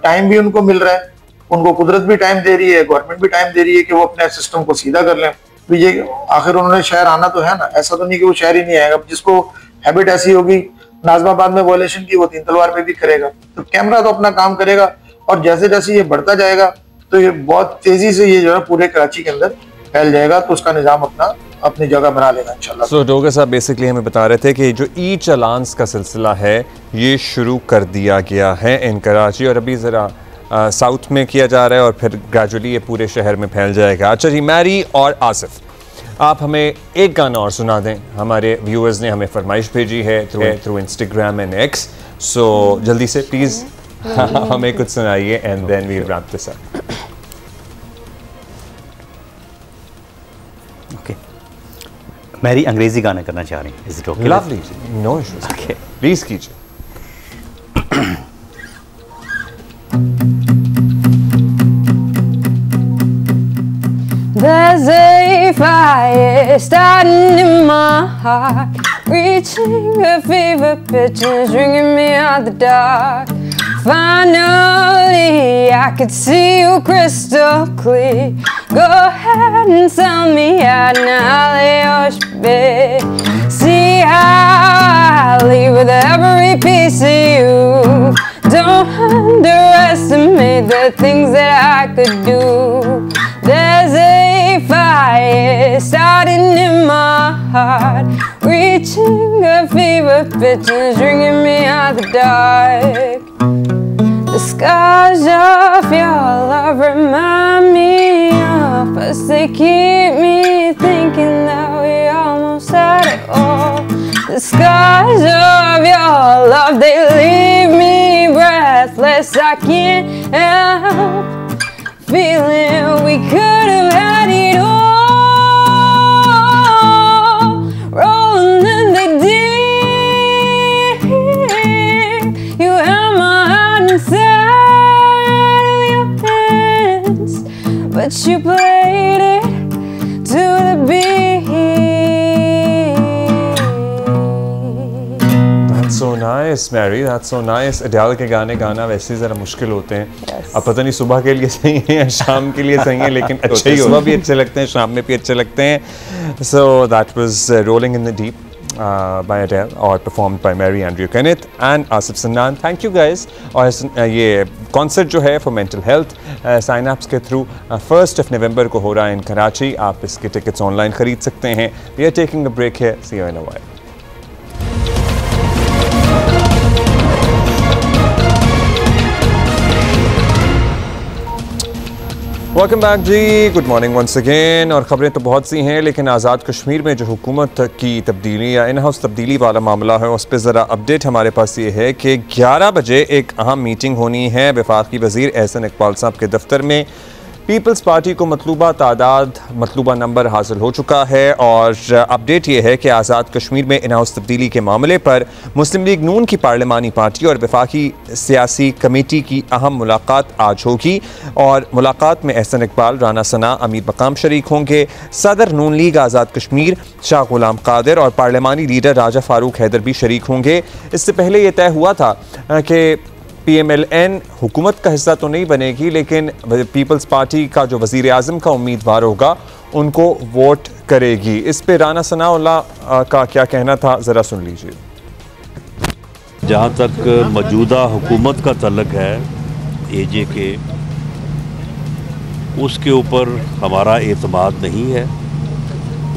टाइम भी उनको मिल रहा है, उनको कुदरत भी टाइम दे रही है, गवर्नमेंट भी टाइम दे रही है कि वो अपने सिस्टम को सीधा कर लें। तो ये आखिर उन्होंने शहर आना तो है ना, ऐसा तो नहीं कि वो शहर ही नहीं आएगा। जिसको हैबिट ऐसी होगी नाजमाबाद में वायलेशन की, वो 3 तलवार पे भी करेगा। तो कैमरा तो अपना काम करेगा और जैसे जैसे ये बढ़ता जाएगा तो ये बहुत तेजी से ये जो है पूरे कराची के अंदर फैल जाएगा, तो उसका निजाम अपनी जगह बना लेगा इंशाल्लाह। सो डोगर साहब बेसिकली हमें बता रहे थे कि जो ई चालान्स का सिलसिला है ये शुरू कर दिया गया है इन कराची, और अभी ज़रा साउथ में किया जा रहा है और फिर ग्रेजुअली ये पूरे शहर में फैल जाएगा। अच्छा जी, मैरी और आसिफ, आप हमें एक गाना और सुना दें। हमारे व्यूअर्स ने हमें फरमाइश भेजी है through Instagram and X, so जल्दी से प्लीज़ हमें कुछ सुनाइए and then we wrap this up. Okay, Mary अंग्रेजी गाना करना चाह रही हैं, is it okay? Lovely, no issues, okay please कीजिए। There's a fire starting in my heart, reaching a fever pitch and stringing me out the dark. Finally, I could see you crystal clear. Go ahead and sell me out and I'll lay your bed. See how I leave with every piece of you. Don't underestimate the things that I could do. There's a fire starting in my heart, reaching a fever pitch and stringing me out the dark. The scars of your love remind me of us. They keep me thinking that we almost had it all. The skies of your love, they leave me breathless. I can't help feeling we could have had it all. Rolling in the deep, you have my heart inside of your hands, but you played it to the beat. That's so nice, Mary. That's so nice. Adele के गाने गाना वैसे ज़रा मुश्किल होते हैं. अब पता नहीं सुबह के लिए सही है या शाम के लिए सही है, लेकिन अच्छे ही सुबह भी अच्छे लगते हैं, शाम में भी अच्छे लगते हैं. So that was Rolling in the Deep by Adele और performed by Mary Andrew Kenneth and Asif Sannan. Thank you guys. और ये कॉन्सर्ट जो है for mental health sign apps के थ्रू 1st of November को हो रहा है इन कराची. आप इसके टिकट्स ऑनलाइन खरीद सकते हैं. We are taking a break here. See you in a while. Welcome back जी, गुड मॉर्निंग वंस अगेन. और ख़बरें तो बहुत सी हैं, लेकिन आज़ाद कश्मीर में जो हुकूमत की तब्दीली या इन हाउस तब्दीली वाला मामला है उस पर ज़रा अपडेट हमारे पास ये है कि 11 बजे एक अहम मीटिंग होनी है वफाकी वज़ीर एहसन इकबाल साहब के दफ्तर में. पीपल्स पार्टी को मतलूबा तादाद मतलूबा नंबर हासिल हो चुका है और अपडेट ये है कि आज़ाद कश्मीर में इन हाउस तब्दीली के मामले पर मुस्लिम लीग नून की पार्लिमानी पार्टी और वफाकी सियासी कमेटी की अहम मुलाकात आज होगी. और मुलाकात में एहसन इकबाल, राना सना, अमीर मकाम शरीक होंगे. सदर नून लीग आज़ाद कश्मीर शाह गुलाम कादिर और पार्लिमानी लीडर राजा फारूक हैदर भी शरीक होंगे. इससे पहले ये तय हुआ था कि PMLN हुकूमत का हिस्सा तो नहीं बनेगी, लेकिन पीपल्स पार्टी का जो वज़ीर आज़म का उम्मीदवार होगा उनको वोट करेगी. इस पे राना सनाउल्लाह का क्या कहना था, ज़रा सुन लीजिए. जहाँ तक मौजूदा हुकूमत का तल्लक है AJ के, उसके ऊपर हमारा एतमाद नहीं है.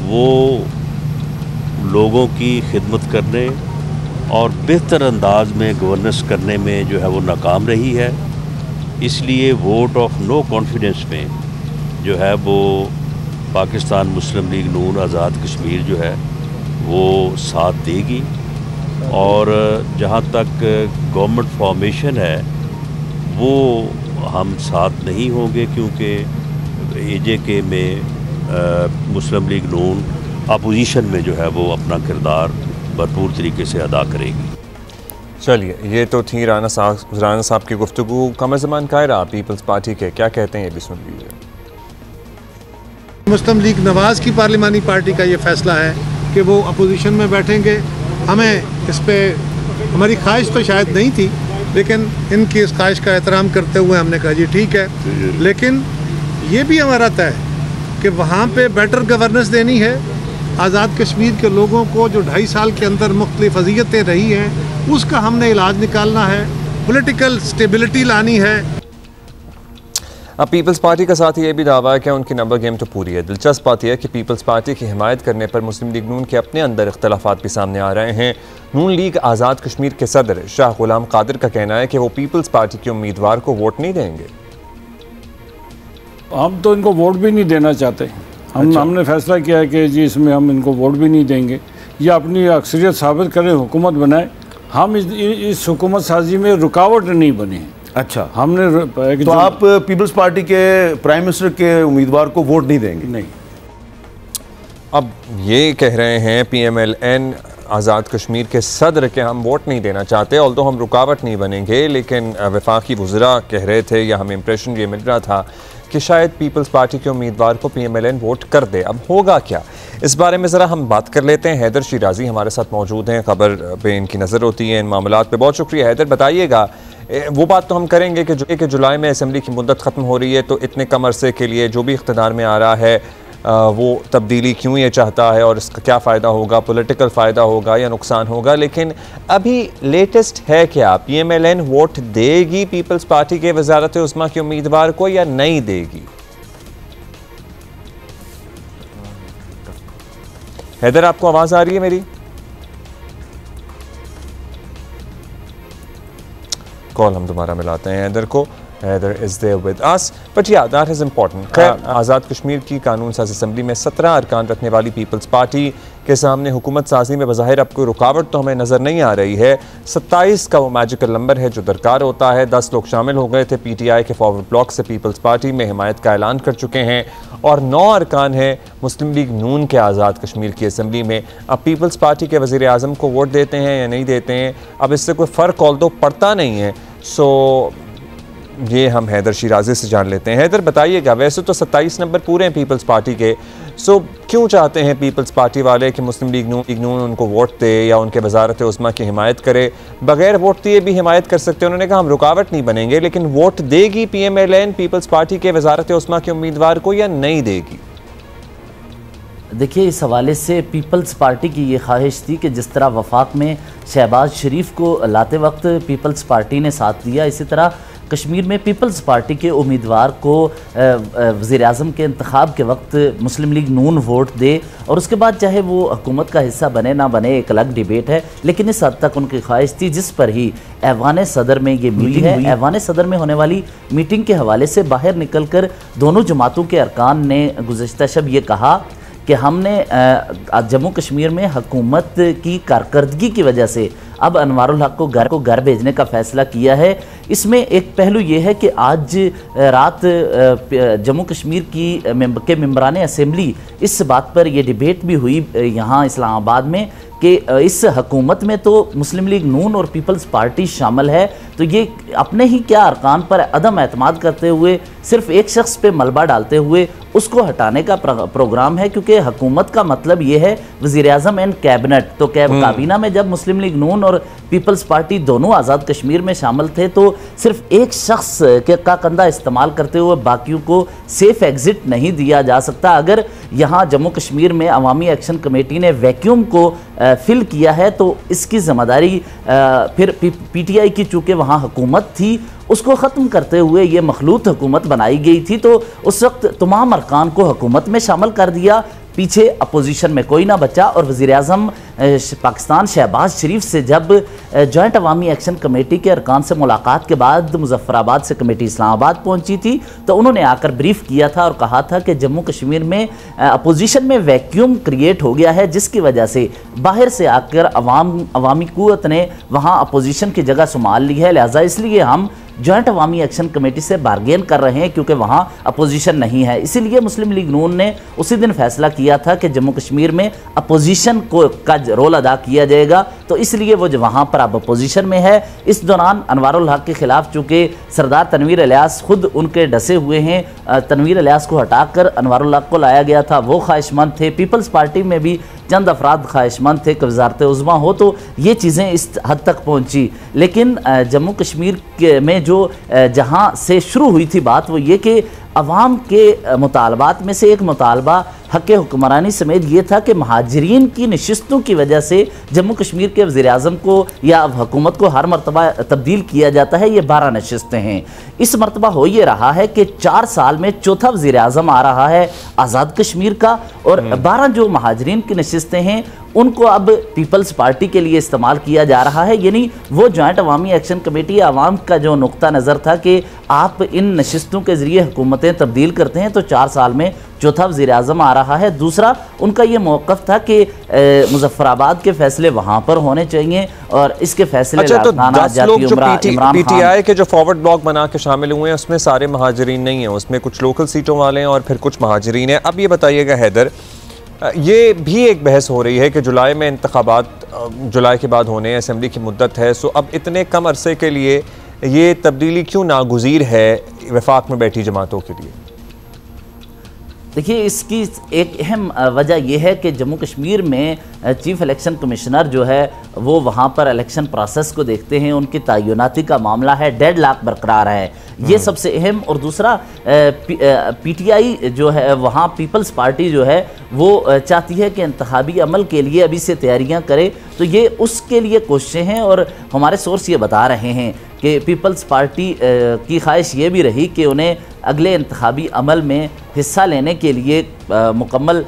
वो लोगों की खिदमत करने और बेहतर अंदाज में गवर्नेंस करने में जो है वो नाकाम रही है. इसलिए वोट ऑफ नो कॉन्फिडेंस में जो है वो पाकिस्तान मुस्लिम लीग नून आज़ाद कश्मीर जो है वो साथ देगी. और जहाँ तक गवर्नमेंट फॉर्मेशन है वो हम साथ नहीं होंगे, क्योंकि AJK में मुस्लिम लीग नून अपोजिशन में जो है वो अपना किरदार भरपूर तरीके से अदा करेगी. चलिए, ये तो थी राना साहब की गुफ्तगू. कमर ज़मान कायरा पीपल्स पार्टी के क्या कहते हैं, ये भी सुन लीजिए. मुस्लिम लीग नवाज़ की पार्लिमानी पार्टी का ये फैसला है कि वो अपोजिशन में बैठेंगे. हमें इस पे हमारी ख्वाहिश तो शायद नहीं थी, लेकिन इनकी इस ख्वाहिश का एहतराम करते हुए हमने कहा जी ठीक है. लेकिन ये भी हमारा तय है कि वहाँ पे बेटर गवर्नेंस देनी है. आज़ाद कश्मीर के लोगों को जो 2.5 साल के अंदर मुख्तलिफ अज़ियतें रही हैं उसका हमने इलाज निकालना है, पॉलिटिकल स्टेबिलिटी लानी है. अब पीपल्स पार्टी का साथ ये भी दावा है कि उनकी नंबर गेम तो पूरी है. दिलचस्प बात यह है कि पीपल्स पार्टी की हिमायत करने पर मुस्लिम लीग नून के अपने अंदर इख्तलाफात भी सामने आ रहे हैं. नून लीग आज़ाद कश्मीर के सदर शाह गुलाम कादिर का कहना है कि वो पीपल्स पार्टी के उम्मीदवार को वोट नहीं देंगे. हम तो इनको वोट भी नहीं देना चाहते. हमने फैसला किया है कि जी इसमें हम इनको वोट भी नहीं देंगे. या अपनी अक्सरियत साबित करें, हुकूमत बनाए. हम इस हुकूमत साजी में रुकावट नहीं बने हैं. अच्छा, हमने तो आप पीपल्स पार्टी के प्राइम मिनिस्टर के उम्मीदवार को वोट नहीं देंगे? नहीं. अब ये कह रहे हैं PMLN आज़ाद कश्मीर के सदर के हम वोट नहीं देना चाहते, ऑल्दो हम रुकावट नहीं बनेंगे. लेकिन वफाकी वज़रा कह रहे थे या हमें इम्प्रेशन ये मिल रहा था कि शायद पीपल्स पार्टी के उम्मीदवार को PMLN वोट कर दे. अब होगा क्या, इस बारे में ज़रा हम बात कर लेते हैं. हैदर शिराजी हमारे साथ मौजूद हैं, ख़बर पे इनकी नज़र होती है इन मामलात पे. बहुत शुक्रिया हैदर. बताइएगा, वो बात तो हम करेंगे कि जुलाई में असेंबली की मुद्दत ख़त्म हो रही है, तो इतने कम अरसे के लिए जो भी इख्तिदार में आ रहा है वो तब्दीली क्यों ये चाहता है और इसका क्या फ़ायदा होगा, पॉलिटिकल फ़ायदा होगा या नुकसान होगा. लेकिन अभी लेटेस्ट है क्या, PMLN वोट देगी पीपल्स पार्टी के वज़ारत उस्मा के उम्मीदवार को या नहीं देगी? हैदर, आपको आवाज़ आ रही है मेरी? कॉल हम दोबारा मिलाते हैं हैदर को. Heather is there with us, but yeah, that is important. Azad Kashmir की कानून साज असम्बली में 17 अरकान रखने वाली पीपल्स पार्टी के सामने हुकूमत साजी में बज़ाहिर अब कोई रुकावट तो हमें नज़र नहीं आ रही है। 27 का वो मैजिकल नंबर है जो दरकार होता है। 10 लोग शामिल हो गए थे PTI के फॉरवर्ड ब्लॉक से पीपल्स पार्टी में हिमायत का ऐलान कर चुके हैं और 9 अरकान हैं मुस्लिम लीग नून के आज़ाद कश्मीर की असम्बली में। अब पीपल्स पार्टी के वज़ीर आज़म को वोट देते हैं या नहीं देते हैं, अब इससे कोई फ़र्क ऑल दो पड़ता नहीं है। सो ये हम हैदर शिराजी से जान लेते हैं। हैदर बताइएगा, वैसे तो 27 नंबर पूरे हैं पीपल्स पार्टी के, सो क्यों चाहते हैं पीपल्स पार्टी वाले कि मुस्लिम लीग नून उनको वोट दे या उनके वजारत उस्मा की हिमायत करे? बगैर वोट दिए भी हिमायत कर सकते हैं। उन्होंने कहा हम रुकावट नहीं बनेंगे, लेकिन वोट देगी PMLN पीपल्स पार्टी के वजारत उस्मा के उम्मीदवार को या नहीं देगी? देखिए, इस हवाले से पीपल्स पार्टी की ये ख्वाहिश थी कि जिस तरह वफाक में शहबाज शरीफ को लाते वक्त पीपल्स पार्टी ने साथ दिया, इसी तरह कश्मीर में पीपल्स पार्टी के उम्मीदवार को वज़ीर आज़म के इंतखाब के वक्त मुस्लिम लीग नून वोट दे और उसके बाद चाहे वो हुकूमत का हिस्सा बने ना बने एक अलग डिबेट है, लेकिन इस हद तक उनकी ख्वाहिश थी, जिस पर ही ऐवान सदर में ये मीटिंग है। ऐवान सदर में होने वाली मीटिंग के हवाले से बाहर निकल कर दोनों जमातों के अरकान ने गुज़श्ता शब ये कहा कि हमने जम्मू कश्मीर में हुकूमत की कारकर्दगी की वजह से अब अनवारुल हक को घर भेजने का फ़ैसला किया है। इसमें एक पहलू ये है कि आज रात जम्मू कश्मीर के मेंबरान असेंबली इस बात पर यह डिबेट भी हुई यहाँ इस्लामाबाद में कि इस हुकूमत में तो मुस्लिम लीग नून और पीपल्स पार्टी शामिल है, तो ये अपने ही क्या अरकान पर अदम एतमाद करते हुए सिर्फ एक शख्स पे मलबा डालते हुए उसको हटाने का प्रोग्राम है, क्योंकि हुकूमत का मतलब ये है वज़ीर आज़म एंड कैबिनेट। तो काबीना में जब मुस्लिम लीग नून और पीपल्स पार्टी दोनों आज़ाद कश्मीर में शामिल थे तो सिर्फ एक शख्स का कंधा इस्तेमाल करते हुए बाकियों को सेफ एग्ज़िट नहीं दिया जा सकता। अगर यहाँ जम्मू कश्मीर में अवामी एक्शन कमेटी ने वैक्यूम को फिल किया है तो इसकी ज़िम्मेदारी फिर PTI की, चूँकि वहाँ हुकूमत थी, उसको ख़त्म करते हुए ये मखलूत हुकूमत बनाई गई थी, तो उस वक्त तमाम अरकान को हुकूमत में शामिल कर दिया, पीछे अपोजिशन में कोई ना बचा। और वज़ीर आज़म पाकिस्तान शहबाज शरीफ से जब जॉइंट अवामी एक्शन कमेटी के अरकान से मुलाकात के बाद मुजफ्फराबाद से कमेटी इस्लामाबाद पहुंची थी तो उन्होंने आकर ब्रीफ किया था और कहा था कि जम्मू कश्मीर में अपोजिशन में वैक्यूम क्रिएट हो गया है, जिसकी वजह से बाहर से आकर अवामी क़ुव्वत ने वहाँ अपोजिशन की जगह संभाल ली है, लिहाजा इसलिए हम जॉइंट अवामी एक्शन कमेटी से बार्गेन कर रहे हैं क्योंकि वहाँ अपोजिशन नहीं है। इसीलिए मुस्लिम लीग नून ने उसी दिन फैसला किया था कि जम्मू कश्मीर में अपोजिशन का रोल अदा किया जाएगा, तो इसलिए वो जो वहाँ पर अब अपोजिशन में है। इस दौरान अनवारुल हक के खिलाफ चूँकि सरदार तनवीर इलियास खुद उनके डसे हुए हैं, तनवीर इलियास को हटाकर अनवारुल हक को लाया गया था, वो ख्वाहिशमंद थे। पीपल्स पार्टी में भी चंद अफराद ख्वाहिशमंद थे कि वज़ारत उज़्मा हो, तो ये चीज़ें इस हद तक पहुँची। लेकिन जम्मू कश्मीर में जो जहाँ से शुरू हुई थी बात, वो ये कि अवाम के मुतालबात में से एक मुतालबा हक़ हुक्मरानी समेत ये था कि महाजरीन की नशिस्तों की वजह से जम्मू कश्मीर के वज़ीर आज़म को या हुकूमत को हर मरतबा तब्दील किया जाता है। ये 12 नशिस्तें हैं। इस मरतबा हो ये रहा है कि 4 साल में चौथा वज़ीर आज़म आ रहा है आज़ाद कश्मीर का, और 12 जो महाजरीन की नशिस्तें हैं उनको अब पीपल्स पार्टी के लिए इस्तेमाल किया जा रहा है। यानी वो जॉइंट अवामी एक्शन कमेटी आवाम का जो नुक्ता नज़र था कि आप इन नशिस्तों के ज़रिए हुकूमतें तब्दील करते हैं, तो 4 साल में चौथा वज़ीर आज़म आ रहा है। दूसरा उनका ये मौक़िफ़ था कि मुजफ्फराबाद के फैसले वहाँ पर होने चाहिए और इसके फैसले तो 10 लोग जो PTI के जो फॉरवर्ड ब्लॉक बना के शामिल हुए हैं उसमें सारे महाजरीन नहीं हैं, उसमें कुछ लोकल सीटों वाले हैं और फिर कुछ महाजरीन हैं। अब ये बताइएगा हैदर, ये भी एक बहस हो रही है कि जुलाई में इंतखाबात जुलाई के बाद होने, असेंबली की मुद्दत है, सो अब इतने कम अरसे के लिए ये तब्दीली क्यों नागुज़ीर है वफाक में बैठी जमातों के लिए? देखिए, इसकी एक अहम वजह यह है कि जम्मू कश्मीर में चीफ इलेक्शन कमिश्नर जो है वो वहाँ पर इलेक्शन प्रोसेस को देखते हैं, उनकी तयनाती का मामला है, डेडलॉक बरकरार है, ये सबसे अहम। और दूसरा PTI जो है वहाँ पीपल्स पार्टी जो है वो चाहती है कि इंतखाबी अमल के लिए अभी से तैयारियाँ करे, तो ये उसके लिए कोशिशें हैं। और हमारे सोर्स ये बता रहे हैं कि पीपल्स पार्टी की ख्वाहिश ये भी रही कि उन्हें अगले इंतखाबी अमल में हिस्सा लेने के लिए मुकम्मल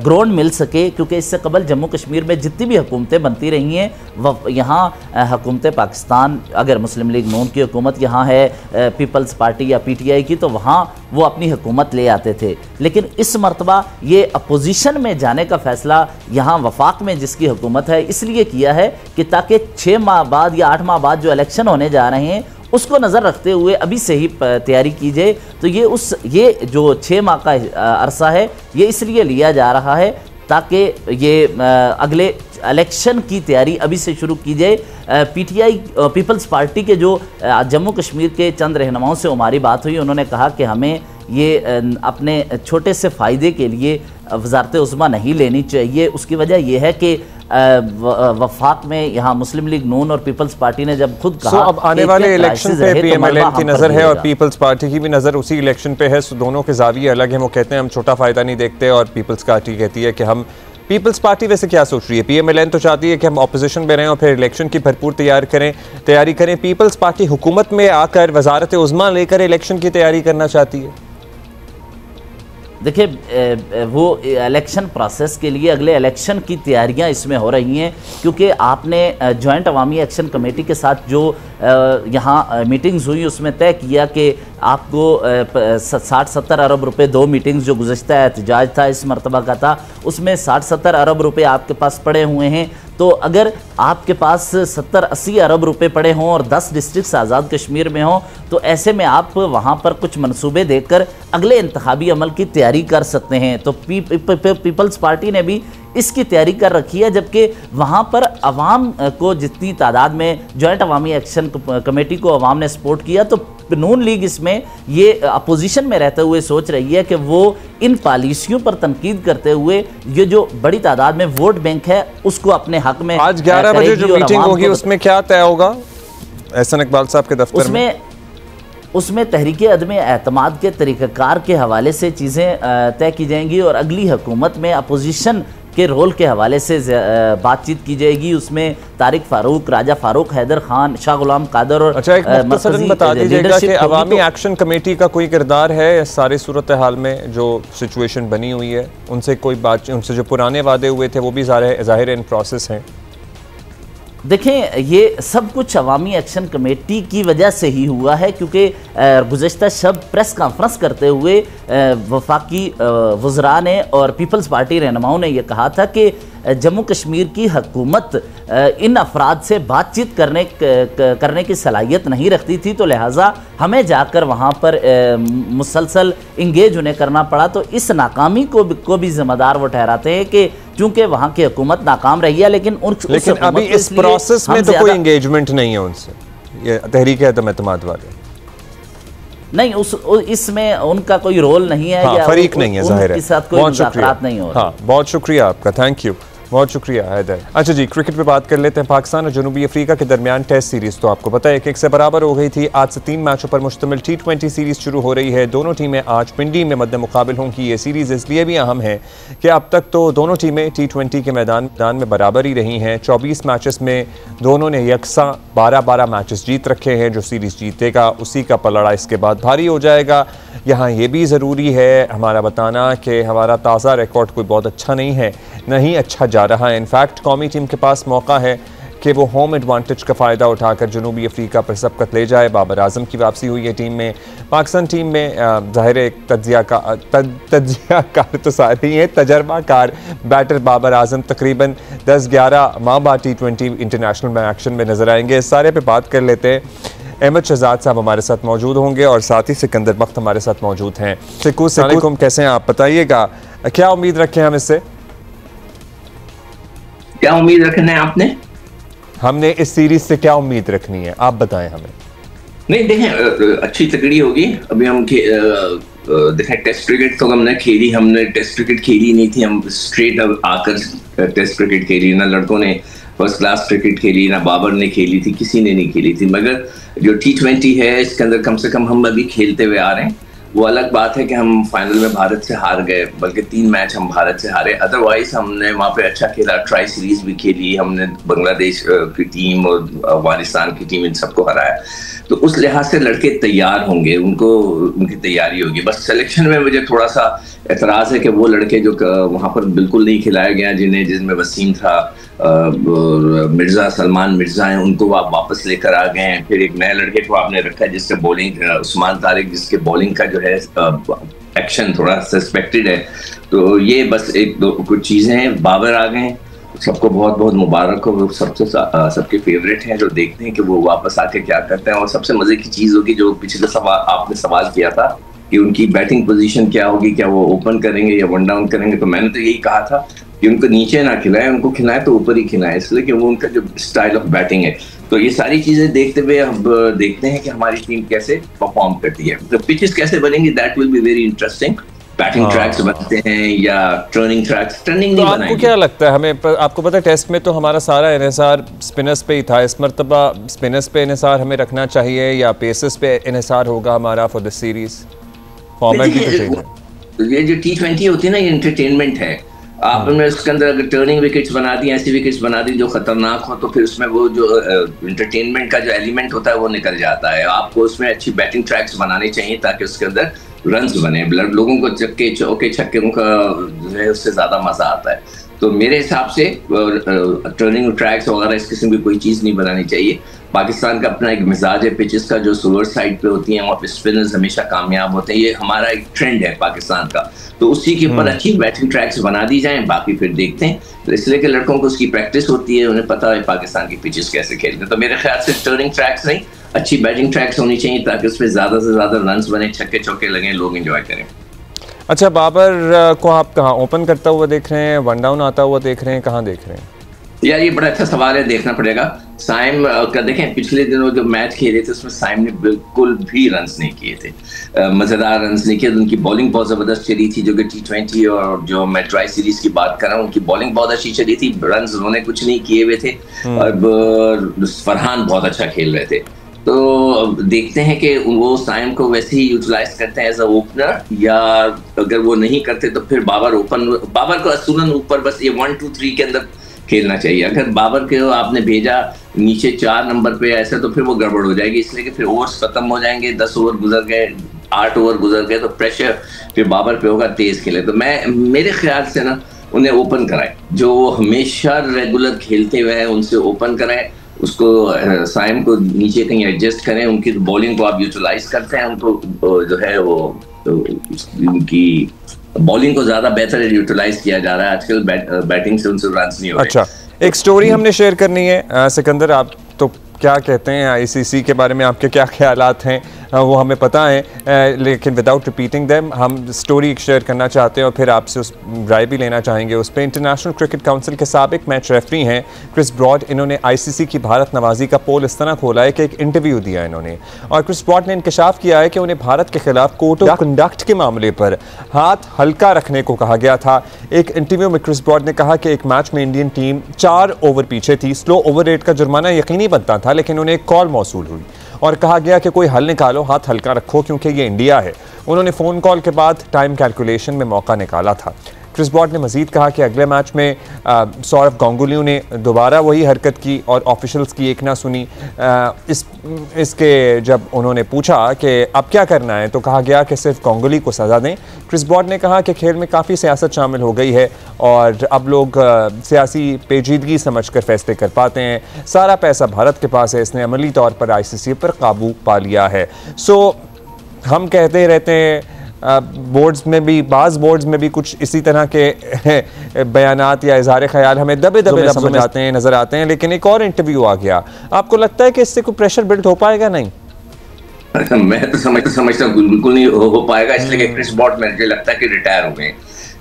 ग्रोन मिल सके, क्योंकि इससे कबल जम्मू कश्मीर में जितनी भी हुकूमतें बनती रही हैं वह यहाँ हुकूमत पाकिस्तान, अगर मुस्लिम लीग नून की हुकूमत यहाँ है, पीपल्स पार्टी या PTI की, तो वहाँ वो अपनी हुकूमत ले आते थे। लेकिन इस मरतबा ये अपोजिशन में जाने का फ़ैसला यहाँ वफाक में जिसकी हुकूमत है इसलिए किया है कि ताकि 6 माह बाद या 8 माह बाद जो इलेक्शन होने जा रहे हैं उसको नज़र रखते हुए अभी से ही तैयारी की जाए। तो ये जो 6 माह का अरसा है ये इसलिए लिया जा रहा है ताकि ये अगले इलेक्शन की तैयारी अभी से शुरू की जाए। PTI पीपल्स पार्टी के जो जम्मू कश्मीर के चंद रहनुमाओं से हमारी बात हुई, उन्होंने कहा कि हमें ये अपने छोटे से फ़ायदे के लिए वज़ारत उज़्मा नहीं लेनी चाहिए। उसकी वजह यह है कि वफाक में यहाँ मुस्लिम लीग नून और पीपल्स पार्टी ने जब खुद कहा अब आने वाले इलेक्शन पे PMLN की नज़र है और पीपल्स पार्टी की भी नज़र उसी इलेक्शन पे है, सो दोनों के जाविये अलग हैं। वो कहते हैं हम छोटा फ़ायदा नहीं देखते और पीपल्स पार्टी कहती है कि हम, पीपल्स पार्टी वैसे क्या सोच रही है? PMLN तो चाहती है कि हम ऑपोजिशन में रहें और फिर इलेक्शन की भरपूर तैयारी करें। पीपल्स पार्टी हुकूमत में आकर वज़ारत उज़्मा लेकर इलेक्शन की तैयारी करना चाहती है। देखिए वो इलेक्शन प्रोसेस के लिए अगले इलेक्शन की तैयारियां इसमें हो रही हैं, क्योंकि आपने जॉइंट अवामी एक्शन कमेटी के साथ जो यहाँ मीटिंग्स हुई उसमें तय किया कि आपको 60-70 अरब रुपए, 2 मीटिंग्स जो गुज़श्ता एहतजाज था इस मरतबा का था, उसमें 60-70 अरब रुपए आपके पास पड़े हुए हैं। तो अगर आपके पास 70-80 अरब रुपए पड़े हों और 10 डिस्ट्रिक्ट आज़ाद कश्मीर में हों, तो ऐसे में आप वहाँ पर कुछ मंसूबे देकर अगले इंतखाबी अमल की तैयारी कर सकते हैं। तो पीपल्स पार्टी ने भी इसकी तैयारी कर रखी है, जबकि वहाँ पर अवाम को जितनी तादाद में जॉइंट अवामी एक्शन कमेटी को अवाम ने सपोर्ट किया, तो नून लीग इसमें ये अपोजिशन में रहते हुए सोच रही है कि वो इन पॉलिसियों पर तनकीद करते हुए ये जो बड़ी तादाद में वोट बैंक है उसको अपने हक में। आज 11 बजे जो मीटिंग होगी उसमें क्या तय होगा एहसन इकबाल साहब के दफ्तर में? उसमें तहरीक अदम एतमाद के तरीक़ाकार के हवाले से चीज़ें तय की जाएंगी और अगली हुकूमत में अपोजिशन के रोल के हवाले से बातचीत की जाएगी। उसमें तारिक फारूक, राजा फारूक, हैदर खान, शाह गुलाम कादर और अच्छा एक मुख्तसरन बता दीजिएगा कि अवामी एक्शन कमेटी का कोई किरदार है सारी सूरत हाल में जो सिचुएशन बनी हुई है? उनसे कोई बात, उनसे जो पुराने वादे हुए थे वो भी ज़ाहिर इन प्रोसेस हैं? देखें ये सब कुछ अवामी एक्शन कमेटी की वजह से ही हुआ है, क्योंकि गुज़श्ता शब प्रेस कॉन्फ्रेंस करते हुए वफाकी वज़रा ने और पीपल्स पार्टी रहनुमाओं ने यह कहा था कि जम्मू कश्मीर की हुकूमत इन अफराद से बातचीत करने की सलाहियत नहीं रखती थी, तो लिहाजा हमें जाकर वहाँ पर मुसलसल इंगेज उन्हें करना पड़ा। तो इस नाकामी को भी जिम्मेदार वो ठहराते हैं कि चूँकि वहाँ की हुकूमत नाकाम रही है, लेकिन अभी इस प्रोसेस में तो कोई इंगेजमेंट नहीं है उनसे, ये तहरीक अदम एतमाद वाले नहीं, इसमें उनका कोई रोल नहीं है, हाँ, या फरीक नहीं है, जाहिर है। साथ कोई मुज़ाकरात नहीं हो रहा। हाँ, बहुत शुक्रिया आपका, थैंक यू, बहुत शुक्रिया हैदर। अच्छा जी, क्रिकेट पे बात कर लेते हैं। पाकिस्तान और जनूबी अफ्रीका के दरमियान टेस्ट सीरीज़ तो आपको पता है 1-1 से बराबर हो गई थी। आज से 3 मैचों पर मुश्तमिल T20 सीरीज़ शुरू हो रही है। दोनों टीमें आज पिंडी में मद्दे मुकाबिल होंगी। ये सीरीज़ इसलिए भी अहम है कि अब तक तो दोनों टीमें T20 के मैदान में बराबर ही रही हैं। 24 मैचेस में दोनों ने यकसा 12-12 मैचेस जीत रखे हैं। जो सीरीज़ जीतेगा उसी का पलड़ा इसके बाद भारी हो जाएगा। यहाँ ये भी ज़रूरी है हमारा बताना कि हमारा ताज़ा रिकॉर्ड कोई बहुत अच्छा नहीं अच्छा जा रहा है। इनफैक्ट कौमी टीम के पास मौका है कि वो होम एडवांटेज का फ़ायदा उठाकर जनूबी अफ्रीका पर सबकत ले जाए। बाबर आजम की वापसी हुई है टीम में। पाकिस्तान टीम में ज़ाहिर एक तज्जियाकार तो सारे ही हैं, तजर्बाकार बैटर बाबर आजम तकरीबन 10-11 माह बाद T20 इंटरनेशनल में एक्शन में नज़र आएंगे। इस सारे पे बात कर लेते हैं। अहमद शहजाद साहब हमारे साथ मौजूद होंगे और साथ ही सिकंदर बख्त हमारे साथ मौजूद हैं। सलाम, कैसे हैं आप? बताइएगा क्या उम्मीद रखें हम इससे? क्या उम्मीद रखना है आपने? हमने इस सीरीज से क्या उम्मीद रखनी है, आप बताएं हमें। नहीं देखें, अच्छी तगड़ी होगी। अभी हम देखें टेस्ट क्रिकेट तो हमने टेस्ट क्रिकेट खेली नहीं थी। हम स्ट्रेट अब आकर टेस्ट क्रिकेट खेली, ना लड़कों ने फर्स्ट क्लास क्रिकेट खेली, ना बाबर ने खेली थी, किसी ने नहीं खेली थी। मगर जो T20 है इसके अंदर कम से कम हम अभी खेलते हुए आ रहे हैं। वो अलग बात है कि हम फाइनल में भारत से हार गए, बल्कि 3 मैच हम भारत से हारे। अदरवाइज हमने वहाँ पे अच्छा खेला, ट्राई सीरीज भी खेली, हमने बांग्लादेश की टीम और अफगानिस्तान की टीम इन सबको हराया। तो उस लिहाज से लड़के तैयार होंगे, उनकी तैयारी होगी। बस सिलेक्शन में मुझे थोड़ा सा एतराज़ है कि वो लड़के जो वहाँ पर बिल्कुल नहीं खिलाया गया, जिनमें वसीम था, मिर्ज़ा, सलमान मिर्ज़ा हैं, उनको आप वापस लेकर आ गए हैं। फिर एक नए लड़के को आपने रखा जिससे बॉलिंग, उस्मान तारिक, जिसके बॉलिंग का जो है एक्शन थोड़ा सस्पेक्टेड है। तो ये बस एक दो कुछ चीज़ें हैं। बाबर आ गए, सबको बहुत बहुत मुबारक हो, वो सबके फेवरेट हैं। जो देखते हैं कि वो वापस आके क्या करते हैं। और सबसे मजे की चीज़ होगी जो पिछले आपने सवाल किया था कि उनकी बैटिंग पोजीशन क्या होगी, क्या वो ओपन करेंगे या वन डाउन करेंगे। तो मैंने तो यही कहा था कि उनको नीचे ना खिलाएं, उनको खिलाएं तो ऊपर ही खिलाएं, इसलिए कि वो उनका जो स्टाइल ऑफ बैटिंग है। तो ये सारी चीजें देखते हुए अब देखते हैं कि हमारी टीम कैसे परफॉर्म करती है। तो पिचेस कैसे बनेंगी, that will be very interesting. Batting tracks बनते हैं या टर्निंग ट्रैक्स, टर्निंग नहीं बनाएंगे। आपको क्या लगता है, हमें आपको पता है टेस्ट में तो हमारा सारा इन्हिसार स्पिनर्स पे ही था, इस मरतबा स्पिनर्स पे इन्हिसार हमें रखना चाहिए या पेसर्स पे इन्हिसार होगा हमारा फॉर द सीरीज? फॉर्मेट भी तो चाहिए। ये जो T20 होती है ना, ये एंटरटेनमेंट है। आपने उसके अंदर अगर टर्निंग विकेट्स बना दी, ऐसी विकेट्स बना दी जो खतरनाक हो, तो फिर उसमें वो जो एंटरटेनमेंट का जो एलिमेंट होता है वो निकल जाता है। आपको उसमें अच्छी बैटिंग ट्रैक्स बनाने चाहिए ताकि उसके अंदर रन्स बने, लोगों को चक्के चौके छक्के का जो है उससे ज्यादा मजा आता है। तो मेरे हिसाब से टर्निंग ट्रैक्स वगैरह इस किस्म की कोई चीज़ नहीं बनानी चाहिए। पाकिस्तान का अपना एक मिजाज है पिचेस का, जो स्लोअर साइड पे होती हैं वहाँ पे स्पिनर्स हमेशा कामयाब होते हैं। ये हमारा एक ट्रेंड है पाकिस्तान का। तो उसी के ऊपर अच्छी बैटिंग ट्रैक्स बना दी जाएं, बाकी फिर देखते हैं। तो इसलिए कि लड़कों को उसकी प्रैक्टिस होती है, उन्हें पता है पाकिस्तान की पिचेस कैसे खेलते हैं। तो मेरे ख्याल से टर्निंग ट्रैक्स नहीं, अच्छी बैटिंग ट्रैक्स होनी चाहिए ताकि उसमें ज़्यादा से ज़्यादा रन्स बने, छक्के चौके लगें, लोग एंजॉय करें। अच्छा, बाबर को आप कहाँ ओपन करता हुआ देख रहे हैं, वन डाउन आता हुआ देख रहे हैं, कहाँ देख रहे हैं? यार ये बड़ा अच्छा सवाल है, देखना पड़ेगा। साइम का देखें, पिछले दिनों जो मैच खेले थे उसमें साइम ने बिल्कुल भी रन्स नहीं किए थे, मजेदार रन्स नहीं किए। उनकी बॉलिंग बहुत जबरदस्त चली थी, जो कि T20 और जो मैं ट्राई सीरीज की बात कर रहा हूँ, उनकी बॉलिंग बहुत अच्छी चली थी, रन्स उन्होंने कुछ नहीं किए हुए थे। और फरहान बहुत अच्छा खेल रहे थे। तो देखते हैं कि वो साइम को वैसे ही यूटिलाइज करते हैं एज अ ओपनर, या अगर वो नहीं करते तो फिर बाबर को असूलन ऊपर बस ये 1, 2, 3 के अंदर खेलना चाहिए। अगर बाबर को आपने भेजा नीचे 4 नंबर पे ऐसा, तो फिर वो गड़बड़ हो जाएगी, इसलिए कि फिर ओवर्स खत्म हो जाएंगे, 10 ओवर गुजर गए, 8 ओवर गुजर गए, तो प्रेशर फिर बाबर पे होगा, तेज खेले। तो मेरे ख्याल से ना उन्हें ओपन कराए, जो हमेशा रेगुलर खेलते हुए हैं उनसे ओपन कराए, उसको साइम को नीचे कहीं एडजस्ट करें, उनकी बॉलिंग को आप यूटिलाइज करते हैं, उनको जो है वो उनकी बॉलिंग को ज्यादा बेहतर यूटिलाइज किया जा रहा है आजकल, बैटिंग से उनसे रन्स नहीं हो रहे। अच्छा, एक स्टोरी हमने शेयर करनी है सिकंदर, आप तो क्या कहते हैं ICC के बारे में, आपके क्या ख्यालात हैं वो हमें पता है, लेकिन विदाउट रिपीटिंग देम हम स्टोरी शेयर करना चाहते हैं और फिर आपसे उस राय भी लेना चाहेंगे उस पर। इंटरनेशनल क्रिकेट काउंसिल के साबिक मैच रेफरी हैं क्रिस ब्रॉड, इन्होंने ICC की भारत नवाजी का पोल इस तरह खोला है कि एक इंटरव्यू दिया इन्होंने, और क्रिस ब्रॉड ने इंकशाफ किया है कि उन्हें भारत के खिलाफ कोड ऑफ कंडक्ट के मामले पर हाथ हल्का रखने को कहा गया था। एक इंटरव्यू में क्रिस ब्रॉड ने कहा कि एक मैच में इंडियन टीम 4 ओवर पीछे थी, स्लो ओवर रेट का जुर्माना यकीनी बनता था, लेकिन उन्हें एक कॉल मौसूल हुई और कहा गया कि कोई हल निकालो, हाथ हल्का रखो क्योंकि ये इंडिया है। उन्होंने फ़ोन कॉल के बाद टाइम कैलकुलेशन में मौका निकाला था। क्रिस ब्रॉड ने मजीद कहा कि अगले मैच में सौरव गांगुली ने दोबारा वही हरकत की और ऑफिशियल्स की एक ना सुनी। इसके जब उन्होंने पूछा कि अब क्या करना है तो कहा गया कि सिर्फ गांगुली को सज़ा दें। क्रिस ब्रॉड ने कहा कि खेल में काफ़ी सियासत शामिल हो गई है और अब लोग सियासी पेचीदगी समझ कर फैसले कर पाते हैं, सारा पैसा भारत के पास है, इसने अमली तौर पर ICC पर काबू पा लिया है। सो हम कहते रहते हैं बोर्ड्स में भी, बाज़ बोर्ड्स में भी कुछ इसी तरह के बयानात या इज़हार ख्याल हमें दबे समझ आते हैं, नज़र आते हैं, लेकिन एक और इंटरव्यू आ गया। आपको लगता है कि इससे कोई प्रेशर बिल्ड हो पाएगा? नहीं, मैं तो समझता हूँ बिल्कुल नहीं हो पाएगा, इसलिए कि क्रिस ब्रॉड मुझे लगता है कि रिटायर हो गए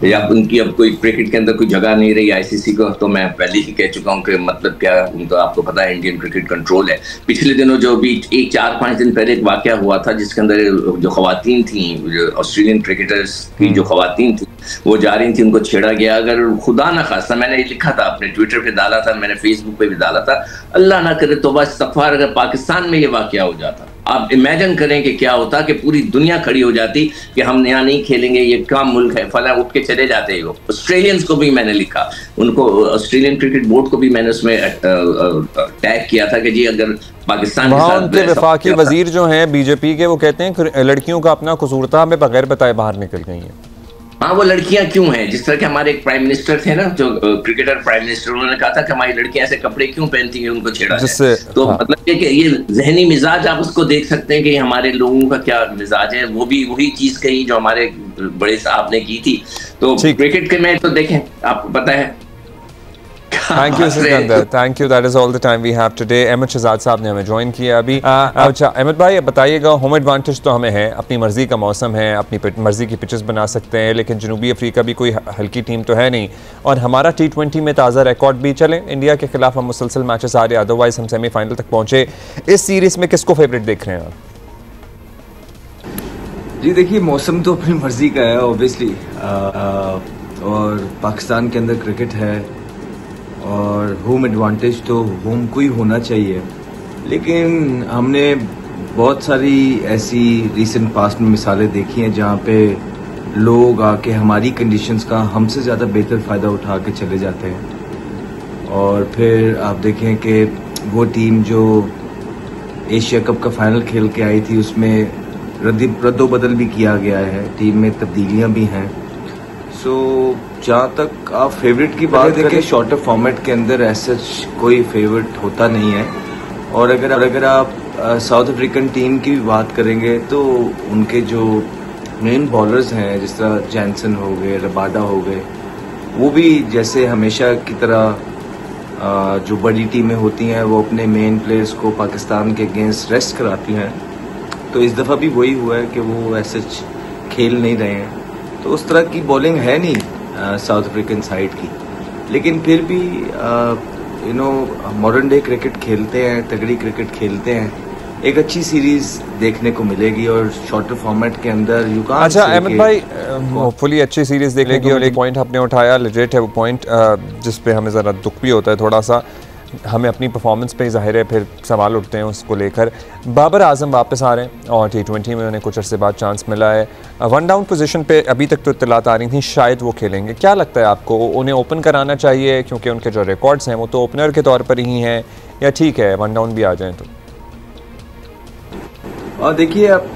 या उनकी अब कोई क्रिकेट के अंदर कोई जगह नहीं रही ICC को। तो मैं पहले ही कह चुका हूँ कि मतलब क्या, उनका आपको पता है इंडियन क्रिकेट कंट्रोल है। पिछले दिनों जो भी 4-5 दिन पहले एक वाकया हुआ था जिसके अंदर जो खवातीन थी, ऑस्ट्रेलियन क्रिकेटर्स की जो खवातीन थी वो जा रही थी, उनको छेड़ा गया। अगर खुदा ना खास्ता, मैंने लिखा था अपने ट्विटर पे डाला था, मैंने फेसबुक पे भी डाला था, अल्लाह ना करे तौबा इस्तग़फ़ार, अगर पाकिस्तान में ये वाकया हो जाता आप इमेजिन करें कि क्या होता कि पूरी दुनिया खड़ी हो जाती कि हम यहाँ नहीं खेलेंगे, ये क्या मुल्क है, फला, उठ के चले जाते हैं। ऑस्ट्रेलियंस को भी मैंने लिखा, उनको ऑस्ट्रेलियन क्रिकेट बोर्ड को भी मैंने उसमें टैग किया था कि जी अगर पाकिस्तान के साथ उनके वफाकी वजीर जो हैं बीजेपी के, वो कहते हैं लड़कियों का अपना कसूर था, हमें बगैर बताए बाहर निकल गई हैं। हाँ, वो लड़कियां क्यों हैं? जिस तरह के हमारे एक प्राइम मिनिस्टर थे ना, जो क्रिकेटर प्राइम मिनिस्टर, उन्होंने कहा था कि हमारी लड़कियां ऐसे कपड़े क्यों पहनती हैं, उनको छेड़ा है। तो हाँ। मतलब कि ये जहनी मिजाज आप उसको देख सकते हैं कि हमारे लोगों का क्या मिजाज है। वो भी वही चीज कही जो हमारे बड़े साहब ने की थी। तो क्रिकेट के मैच तो देखें, आपको पता है। Thank you Sikandar, thank you, that is all the time we have today. Ahmed Shahzad साहब ने हमें ज्वाइन किया अभी। अच्छा अहमद भाई बताइएगा, होम एडवांटेज तो हमें है, अपनी मर्जी का मौसम है, अपनी मर्जी की पिचेस बना सकते हैं, लेकिन जनूबी अफ्रीका भी कोई हल्की टीम तो है नहीं, और हमारा T20 में ताज़ा रिकॉर्ड भी। चलें, इंडिया के खिलाफ हम मुसलसल मैचेस आ रहे, अदरवाइज हम सेमीफाइनल तक पहुंचे। इस सीरीज में किसको फेवरेट देख रहे हैं आप? जी देखिए, मौसम तो अपनी मर्जी का है ऑब्वियसली, और पाकिस्तान के अंदर क्रिकेट है और होम एडवांटेज तो होम को ही होना चाहिए। लेकिन हमने बहुत सारी ऐसी रिसेंट पास्ट में मिसालें देखी हैं जहाँ पे लोग आके हमारी कंडीशंस का हमसे ज़्यादा बेहतर फ़ायदा उठा के चले जाते हैं। और फिर आप देखें कि वो टीम जो एशिया कप का फाइनल खेल के आई थी, उसमें रद्दोबदल भी किया गया है, टीम में तब्दीलियाँ भी हैं। सो जहाँ तक आप फेवरेट की बात करें, शॉर्टर फॉर्मेट के अंदर ऐसा कोई फेवरेट होता नहीं है। और अगर आप साउथ अफ्रीकन टीम की भी बात करेंगे तो उनके जो मेन बॉलर्स हैं, जिस तरह जैनसन हो गए, रबाडा हो गए, वो भी जैसे हमेशा की तरह जो बड़ी टीमें होती हैं वो अपने मेन प्लेयर्स को पाकिस्तान के अगेंस्ट रेस्ट कराती हैं। तो इस दफ़ा भी वही हुआ है कि वो ऐसे खेल नहीं रहे हैं। तो उस तरह की बॉलिंग है नहीं साउथ अफ्रीकन साइड की, लेकिन फिर भी मॉडर्न डे क्रिकेट खेलते हैं, तगड़ी क्रिकेट खेलते हैं, एक अच्छी सीरीज देखने को मिलेगी और शॉर्टर फॉर्मेट के अंदर यू कांट। अच्छा अहमद भाई, होपफुली अच्छी सीरीज देखने की, और एक पॉइंट आपने उठाया लेजिट है वो पॉइंट, जिस पे हमें ज़रा दुख भी होता है थोड़ा सा, हमें अपनी परफॉर्मेंस पे ज़ाहिर है फिर सवाल उठते हैं उसको लेकर। बाबर आजम वापस आ रहे हैं और T20 में उन्हें कुछ अर्से बाद चांस मिला है। वन डाउन पोजीशन पे अभी तक तो इत्तलात आ रही थी शायद वो खेलेंगे, क्या लगता है आपको, उन्हें ओपन कराना चाहिए क्योंकि उनके जो रिकॉर्ड्स हैं वो तो ओपनर के तौर पर ही हैं, या ठीक है वन डाउन भी आ जाएँ तो? और देखिए आप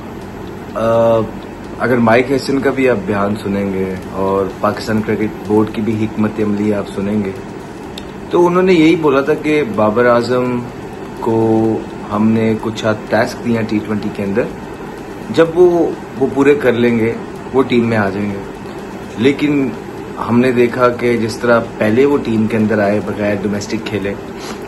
अगर माइक हैसन का भी आप बयान सुनेंगे और पाकिस्तान क्रिकेट बोर्ड की भी हिकमत अमली आप सुनेंगे, तो उन्होंने यही बोला था कि बाबर आजम को हमने कुछ टास्क दिया T20 के अंदर, जब वो पूरे कर लेंगे वो टीम में आ जाएंगे। लेकिन हमने देखा कि जिस तरह पहले वो टीम के अंदर आए बगैर डोमेस्टिक खेले,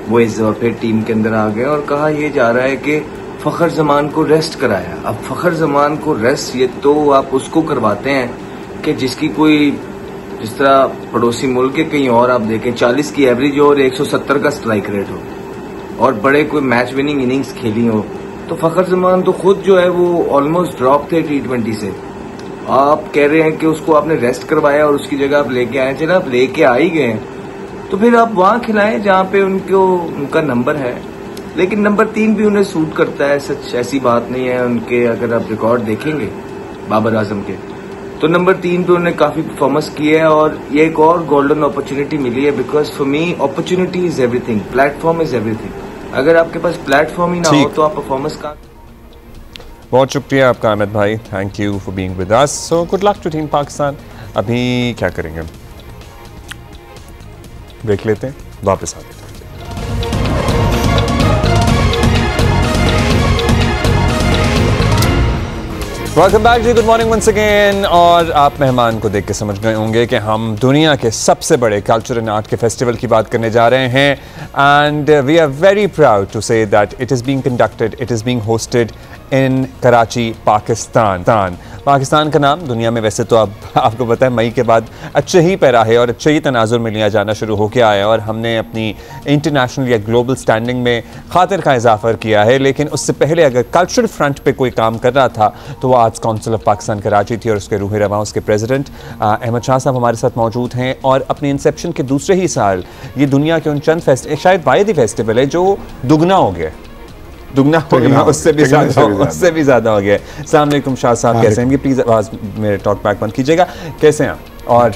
वो इस दफा फिर टीम के अंदर आ गए और कहा यह जा रहा है कि फ़खर जमान को रेस्ट कराया। अब फ़खर जमान को रेस्ट ये तो आप उसको करवाते हैं कि जिसकी कोई, जिस तरह पड़ोसी मुल्क के कहीं और आप देखें 40 की एवरेज हो और 170 का स्ट्राइक रेट हो और बड़े कोई मैच विनिंग इनिंग्स खेली हो, तो फ़खर जमान तो खुद जो है वो ऑलमोस्ट ड्रॉप थे T20 से। आप कह रहे हैं कि उसको आपने रेस्ट करवाया और उसकी जगह आप लेके आए। चलो आप लेके आ ही गए तो फिर आप वहाँ खिलाएं जहाँ पे उनका नंबर है। लेकिन नंबर 3 भी उन्हें सूट करता है, सच ऐसी बात नहीं है। उनके अगर आप रिकॉर्ड देखेंगे बाबर आजम के, तो नंबर 3 पे उन्होंने काफ़ी परफॉर्मेंस की है और ये एक और गोल्डन अपॉर्चुनिटी मिली है। Because for me opportunity is everything, platform is everything. अगर आपके पास प्लेटफॉर्म ही ना हो तो आप परफॉर्मेंस का। बहुत शुक्रिया आपका अहमद भाई, thank you for being with us. So good luck to team Pakistan. अभी क्या करेंगे, ब्रेक लेते हैं, वापस आते हैं। वेलकम बैक जी, गुड मॉर्निंग वंस अगेन। और आप मेहमान को देख के समझ गए होंगे कि हम दुनिया के सबसे बड़े कल्चर एंड आर्ट के फेस्टिवल की बात करने जा रहे हैं। And we are very proud to say that it is being conducted, it is being hosted in Karachi, Pakistan. Pakistan का नाम दुनिया में वैसे तो अब आपको पता है मई के बाद अच्छे ही पैरा है और अच्छे ही तनाजुर में लिया जाना शुरू हो गया है और हमने अपनी इंटरनेशनल या ग्लोबल स्टैंडिंग में खातिर का इजाफा किया है। लेकिन उससे पहले अगर कल्चरल फ्रंट पे कोई काम कर रहा था तो वो arts council of Pakistan Karachi थी और उसके रूह रवां उसके प्रेसिडेंट अहमद शाह साहब हमारे साथ मौजूद हैं। और अपने इंसेप्शन के दूसरे ही साल ये दुनिया के उन चंद शायद वाहिद ही फेस्टिवल है जो दुगना हो गया। दुगना हो गया, उससे भी ज़्यादा हो गया। अस्सलाम वालेकुम शाह साहब, कैसे हैं? प्लीज़ आवाज़ मेरे टॉक बैक बंद कीजिएगा। कैसे हैं आप? और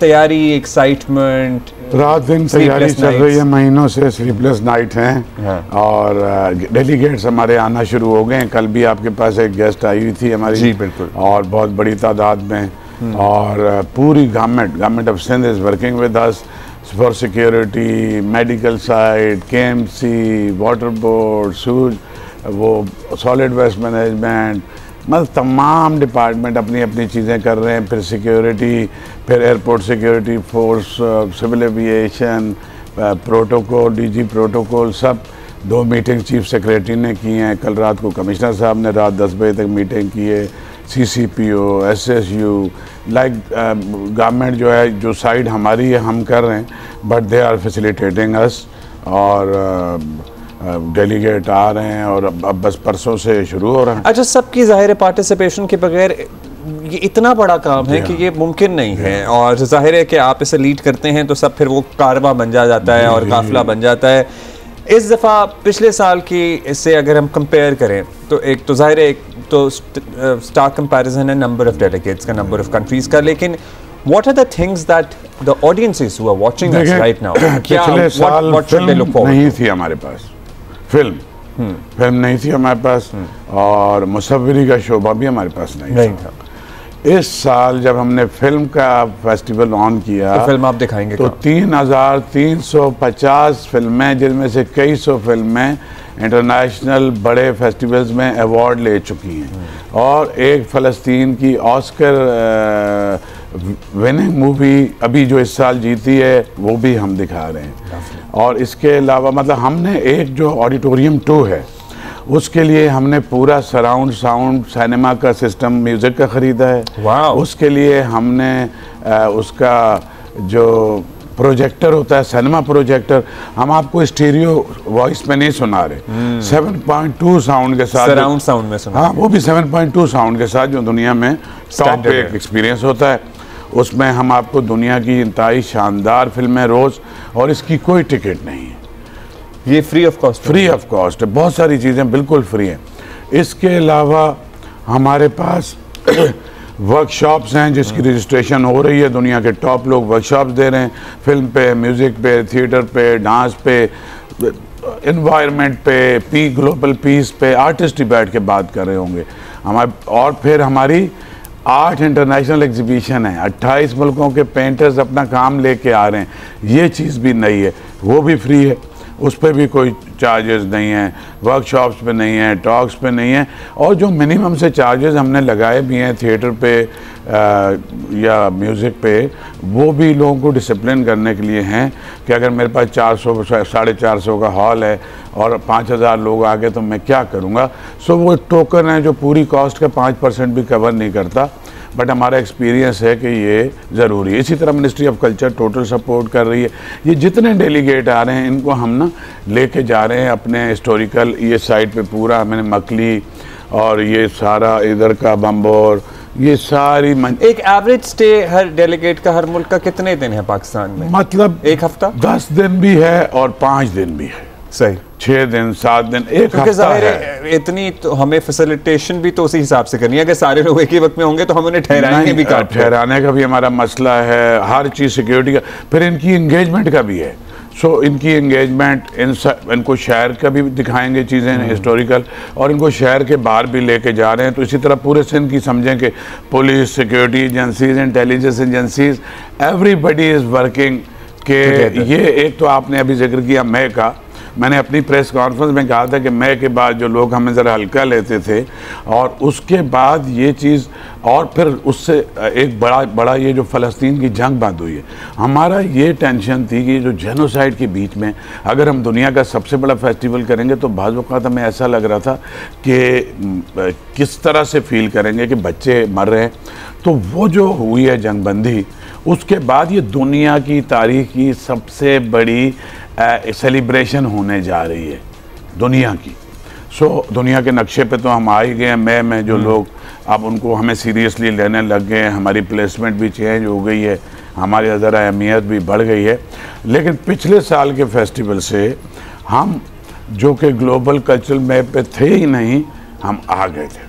तैयारी, एक्साइटमेंट, रात दिन तैयारी चल रही है, महीनों से स्लीपलेस नाइट हैं। और डेलीगेट्स हमारे आना शुरू हो गए हैं। कल भी आपके पास एक गेस्ट आई हुई थी हमारी। जी बिल्कुल, और बहुत बड़ी तादाद में। और पूरी government of Sindh is working with us for security, medical side, KMC, water board, सूज, वो सॉलिड वेस्ट मैनेजमेंट, मतलब तमाम डिपार्टमेंट अपनी अपनी चीज़ें कर रहे हैं। फिर सिक्योरिटी, फिर airport security force, civil aviation, protocol, DG protocol, सब 2 मीटिंग चीफ सेक्रेटरी ने की हैं। कल रात को कमिश्नर साहब ने रात 10 बजे तक मीटिंग की है। CCPO, SSU, लाइक गवर्नमेंट जो है, जो साइड हमारी है हम कर रहे हैं, बट दे आर फैसिलिटेटिंग अस। और डेलीगेट आ रहे हैं और अब बस परसों से शुरू हो रहा है। अच्छा, सबकी ज़ाहिर पार्टिसिपेशन के बगैर ये इतना बड़ा काम है कि ये मुमकिन नहीं है। और जाहिर है कि आप इसे लीड करते हैं तो सब फिर वो कारवां बन जाता है और काफिला बन जाता है। इस दफ़ा पिछले साल की इससे अगर हम कंपेयर करें तो एक तो जाहिर है, एक तो स्टार्क कंपैरिजन है नंबर ऑफ डेलीगेट्स का, नंबर ऑफ कंट्रीज़ का। लेकिन what are the things that the audiences who are watching us right now, पिछले साल फिल्म नहीं थी हमारे पास, फिल्म नहीं थी हमारे पास, और मुसव्विरी का शोबा भी हमारे पास नहीं था। इस साल जब हमने फिल्म का फेस्टिवल ऑन किया तो फिल्म आप दिखाएंगे तो 3350 फिल्में, जिनमें से कई सौ फिल्में इंटरनेशनल बड़े फेस्टिवल्स में अवार्ड ले चुकी हैं। और एक फ़लस्तीन की ऑस्कर विनिंग मूवी अभी जो इस साल जीती है वो भी हम दिखा रहे हैं। और इसके अलावा मतलब हमने एक जो ऑडिटोरियम 2 है उसके लिए हमने पूरा सराउंड साउंड सिनेमा का सिस्टम म्यूज़िक का ख़रीदा है। उसके लिए हमने उसका जो प्रोजेक्टर होता है, सिनेमा प्रोजेक्टर, हम आपको स्टीरियो वॉइस में नहीं सुना रहे, 7.2 साउंड के साथ, सराउंड साउंड में सुना। हाँ, वो भी 7.2 साउंड के साथ, जो दुनिया में टॉप एक एक्सपीरियंस होता है। उसमें हम आपको दुनिया की इंतहाई शानदार फिल्में रोज़, और इसकी कोई टिकट नहीं है, ये फ्री ऑफ कॉस्ट है। बहुत सारी चीज़ें बिल्कुल फ्री हैं। इसके अलावा हमारे पास वर्कशॉप्स हैं जिसकी रजिस्ट्रेशन हो रही है। दुनिया के टॉप लोग वर्कशॉप्स दे रहे हैं, फिल्म पे, म्यूज़िक पे, थिएटर पे, डांस पे, एनवायरनमेंट पे, ग्लोबल पीस पे आर्टिस्ट ही बैठ के बात कर रहे होंगे हमारे। और फिर हमारी 8 इंटरनेशनल एग्जीबिशन है, 28 मुल्कों के पेंटर्स अपना काम लेके आ रहे हैं। ये चीज़ भी नई है, वो भी फ्री है, उस पर भी कोई चार्जेस नहीं हैं, वर्कशॉप्स पे नहीं है, टॉक्स पे नहीं है। और जो मिनिमम से चार्जेस हमने लगाए भी हैं थिएटर पे या म्यूज़िक पे, वो भी लोगों को डिसिप्लिन करने के लिए हैं कि अगर मेरे पास 400 450 का हॉल है और 5000 लोग आ गए तो मैं क्या करूँगा। सो वो टोकन है जो पूरी कॉस्ट का 5% भी कवर नहीं करता, बट हमारा एक्सपीरियंस है कि ये ज़रूरी है। इसी तरह ministry of culture total support कर रही है। ये जितने डेलीगेट आ रहे हैं इनको हम ना लेके जा रहे हैं अपने हिस्टोरिकल ये साइड पे पूरा। मैंने मकली और ये सारा इधर का बम्बोर, ये सारी एक एवरेज स्टे हर डेलीगेट का हर मुल्क का कितने दिन है पाकिस्तान में? मतलब 1 हफ्ता, 10 दिन भी है और 5 दिन भी है। सही, 6 दिन 7 दिन, एक हफ्ता है। इतनी तो हमें फैसिलिटेशन भी तो उसी हिसाब से करनी है। अगर सारे लोग एक ही वक्त में होंगे तो हम उन्हें ठहराएंगे भी, ठहराने का भी हमारा मसला है, हर चीज़ सिक्योरिटी का, फिर इनकी इंगेजमेंट का भी है। सो इनकी इंगेजमेंट, इनको शहर का भी दिखाएंगे चीज़ें हिस्टोरिकल, और इनको शहर के बाहर भी लेके जा रहे हैं। तो इसी तरह पूरे सिंध की समझें कि police, security agencies, intelligence agencies, everybody is working के ये। एक तो आपने अभी जिक्र किया मई का, मैंने अपनी प्रेस कॉन्फ्रेंस में कहा था कि मई के बाद जो लोग हमें ज़रा हल्का लेते थे, और उसके बाद ये चीज़, और फिर उससे एक बड़ा ये जो फ़लस्तीन की जंग बंद हुई है। हमारा ये टेंशन थी कि जो जेनोसाइड के बीच में अगर हम दुनिया का सबसे बड़ा फेस्टिवल करेंगे तो बाज़ औक़ात हमें ऐसा लग रहा था कि किस तरह से फील करेंगे कि बच्चे मर रहे हैं। तो वो जो हुई है जंग बंदी, उसके बाद ये दुनिया की तारीख़ की सबसे बड़ी सेलिब्रेशन होने जा रही है दुनिया की। सो दुनिया के नक्शे पे तो हम आ ही गए हैं। मई में जो लोग अब उनको हमें सीरियसली लेने लग गए हैं, हमारी प्लेसमेंट भी चेंज हो गई है, हमारी ज़रा अहमियत भी बढ़ गई है। लेकिन पिछले साल के फेस्टिवल से हम जो कि ग्लोबल कल्चरल मैप पे थे ही नहीं, हम आ गए थे।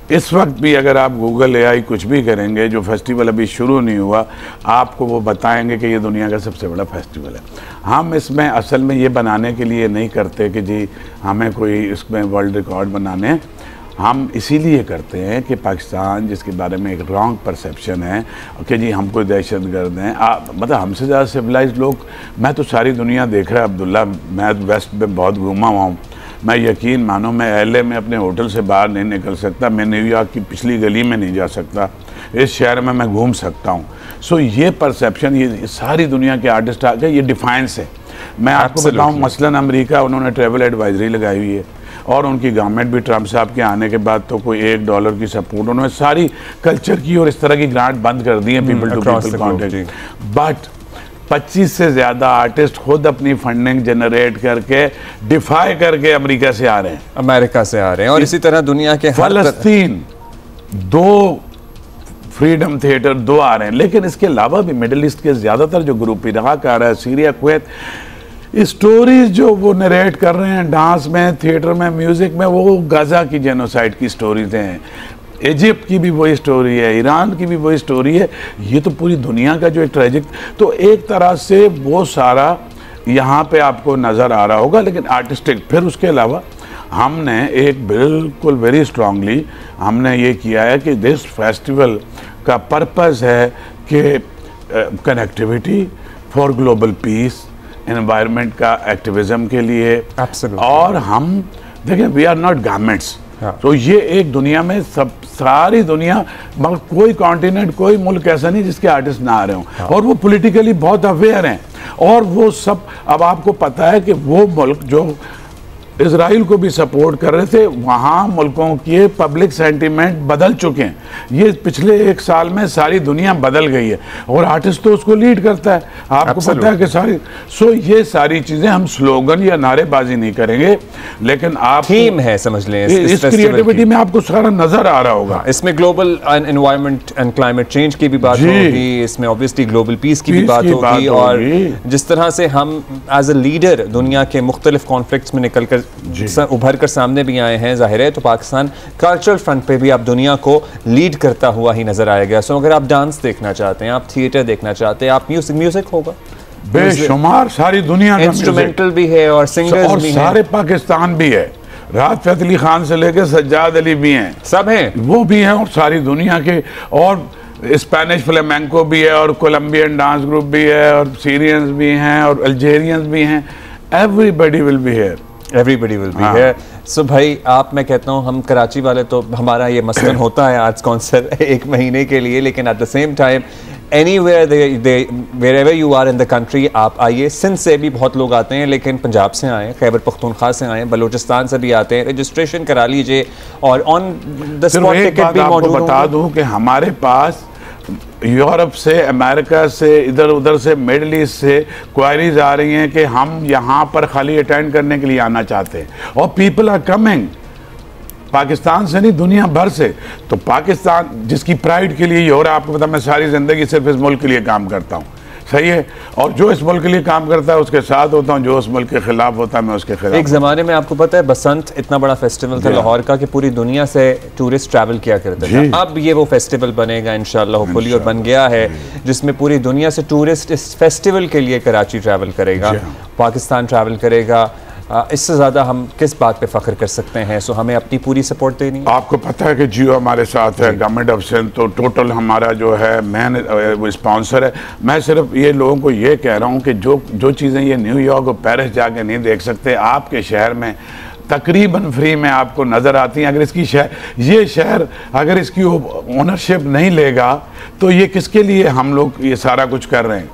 इस वक्त भी अगर आप गूगल AI कुछ भी करेंगे, जो फेस्टिवल अभी शुरू नहीं हुआ, आपको वो बताएंगे कि ये दुनिया का सबसे बड़ा फेस्टिवल है। हम इसमें असल में ये बनाने के लिए नहीं करते कि जी हमें कोई इसमें वर्ल्ड रिकॉर्ड बनाने हैं, हम इसीलिए करते हैं कि पाकिस्तान, जिसके बारे में एक रॉन्ग परसेप्शन है कि जी हम कोई दहशतगर्द हैं, मतलब हमसे ज़्यादा सिविलाइज्ड लोग, मैं तो सारी दुनिया देख रहा है अब्दुल्ला, मैं वेस्ट में बहुत घूमा हुआ हूँ, मैं यकीन मानो मैं LA में अपने होटल से बाहर नहीं निकल सकता, मैं न्यूयॉर्क की पिछली गली में नहीं जा सकता, इस शहर में मैं घूम सकता हूँ। सो ये परसेप्शन, ये सारी दुनिया के आर्टिस्ट आ गए, ये डिफाइंस है। मैं आपको बताऊँ, मसलन अमेरिका, उन्होंने ट्रैवल एडवाइजरी लगाई हुई है और उनकी गवर्नमेंट भी ट्रम्प साहब के आने के बाद तो कोई $1 की सपोर्ट, उन्होंने सारी कल्चर की और इस तरह की ग्रांट बंद कर दी है, people to people contact. But 25 से ज़्यादा आर्टिस्ट खुद अपनी फंडिंग जनरेट करके डिफाई करके अमेरिका से आ रहे हैं, अमेरिका से आ रहे हैं, और इसी तरह दुनिया के फलस्तीन 2 फ्रीडम थिएटर 2 आ रहे हैं। लेकिन इसके अलावा भी मिडिल ईस्ट के ज़्यादातर जो ग्रुप इराक आ रहा है, सीरिया, कुवैत, स्टोरीज जो वो नरेट कर रहे हैं डांस में, थिएटर में, म्यूज़िक में, वो गाज़ा की जेनोसाइड की स्टोरीज हैं, इजिप्ट की भी वही स्टोरी है, ईरान की भी वही स्टोरी है। ये तो पूरी दुनिया का जो एक ट्रेजिक, तो एक तरह से वो सारा यहाँ पे आपको नज़र आ रहा होगा, लेकिन आर्टिस्टिक। फिर उसके अलावा हमने एक बिल्कुल वेरी स्ट्रांगली हमने ये किया है कि दिस फेस्टिवल का पर्पस है कि connectivity for global piece, environment का एक्टिविज्म के लिए। और हम देखें, वी आर नॉट गवर्नमेंट्स, तो ये एक दुनिया में सब सारी दुनिया, मगर कोई कॉन्टिनेंट, कोई मुल्क ऐसा नहीं जिसके आर्टिस्ट ना आ रहे हों, और वो पॉलिटिकली बहुत अवेयर हैं, और वो सब, अब आपको पता है कि वो मुल्क जो इजराइल को भी सपोर्ट कर रहे थे, वहाँ मुल्कों के पब्लिक सेंटीमेंट बदल चुके हैं। ये पिछले 1 साल में सारी दुनिया बदल गई है, और आर्टिस्ट तो उसको लीड करता है, आपको पता है कि सारी। सो ये सारी चीज़ें हम स्लोगन या नारेबाजी नहीं करेंगे, लेकिन आप थीम है, समझ लें इस क्रिएटिविटी में आपको सारा नजर आ रहा होगा। इसमें global environment and climate change की भी बात होगी, इसमें ऑब्वियसली ग्लोबल पीस की भी बात होगी, और जिस तरह से हम एज अ लीडर दुनिया के मुख्तलिफ कॉन्फ्लिक्ट्स में निकल कर उभर कर सामने भी आए हैं, जाहिर है, तो पाकिस्तान कल्चरल फ्रंट पे भी आप दुनिया को लीड करता हुआ ही नजर आएगा। सो अगर आप डांस देखना चाहते हैं, आप थिएटर देखना चाहते हैं, आप म्यूजिक होगा बेशुमार, सारी दुनिया का इंस्ट्रूमेंटल भी है और सिंगर्स और भी सारे पाकिस्तान भी है, राहत फ़तेह अली खान से लेकर सज्जाद अली भी हैं, सब हैं, वो भी हैं, और सारी दुनिया के, और स्पेनिश फ्लेमेंको भी है, और कोलंबियन डांस ग्रुप भी है, और सीरियंस भी हैं, और अल्जेरियंस भी हैं। Everybody will be here, everybody will be here. So भाई, आप, मैं कहता हूँ, हम कराची वाले तो हमारा ये मसलन होता है आर्ट्स कॉन्सर्ट 1 महीने के लिए, लेकिन at the same time anywhere wherever you are in the country, आप आइए। सिंध से भी बहुत लोग आते हैं, लेकिन पंजाब से आए, खैबर पख्तूनख्वा से आए, बलूचिस्तान से भी आते हैं, रजिस्ट्रेशन करा लीजिए, और ऑन द स्पॉट टिकट भी मौजूद। बता दूं कि हमारे पास यूरोप से, अमेरिका से, इधर उधर से, मिडल ईस्ट से क्वायरीज आ रही हैं कि हम यहाँ पर खाली अटेंड करने के लिए आना चाहते हैं, और पीपल आर कमिंग, पाकिस्तान से नहीं, दुनिया भर से। तो पाकिस्तान जिसकी प्राइड के लिए, और आपको पता, मैं सारी ज़िंदगी सिर्फ इस मुल्क के लिए काम करता हूँ, सही है, और जो इस मुल्क के लिए काम करता है उसके साथ होता हूँ, जो उस मुल्क के खिलाफ होता है मैं उसके खिलाफ। एक ज़माने में आपको पता है बसंत इतना बड़ा फेस्टिवल था लाहौर का कि पूरी दुनिया से टूरिस्ट ट्रैवल किया करते थे। अब ये वो फेस्टिवल बनेगा इंशाल्लाह, होपफुली, और बन गया है, जिसमें पूरी दुनिया से टूरिस्ट इस फेस्टिवल के लिए कराची ट्रैवल करेगा, पाकिस्तान ट्रैवल करेगा। इससे ज़्यादा हम किस बात पे फ़ख्र कर सकते हैं? सो हमें अपनी पूरी सपोर्ट देनी है। आपको पता है कि जियो हमारे साथ है, गवर्नमेंट ऑफ सिंध, तो टोटल हमारा जो है मेन स्पॉन्सर है। मैं सिर्फ ये लोगों को ये कह रहा हूँ कि जो चीज़ें ये न्यूयॉर्क और पेरिस जाके नहीं देख सकते, आपके शहर में तकरीबन फ्री में आपको नज़र आती हैं। अगर इसकी ये शहर अगर इसकी ओनरशिप नहीं लेगा तो ये किसके लिए हम लोग ये सारा कुछ कर रहे हैं?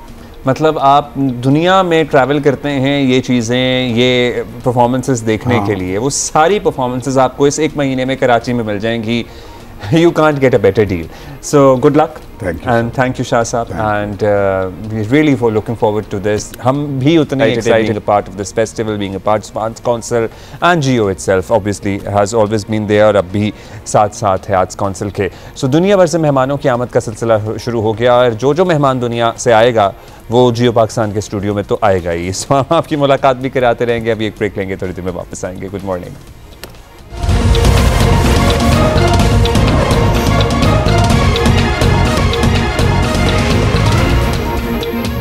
मतलब आप दुनिया में ट्रैवल करते हैं ये चीज़ें, ये परफॉर्मेंसेस देखने के लिए, वो सारी परफॉर्मेंसेस आपको इस 1 महीने में कराची में मिल जाएंगी। You can't get a better deal. So good luck. Thank you. And thank you, Shah Saab. And we're really looking forward to this. हम भी उतने excited being a part of this festival, being a part of Arts Council, and Jio itself obviously has always been there. और अब भी साथ है Arts Council के. So दुनिया भर से मेहमानों की आमद का सिलसिला शुरू हो गया और जो मेहमान दुनिया से आएगा वो जियो पाकिस्तान के स्टूडियो में तो आएगा ही. इस वहाँ हम आपकी मुलाकात भी कराते रहेंगे. अभी एक ब्रेक लेंगे, थोड़ी देर में वापस आएंगे. Good morning.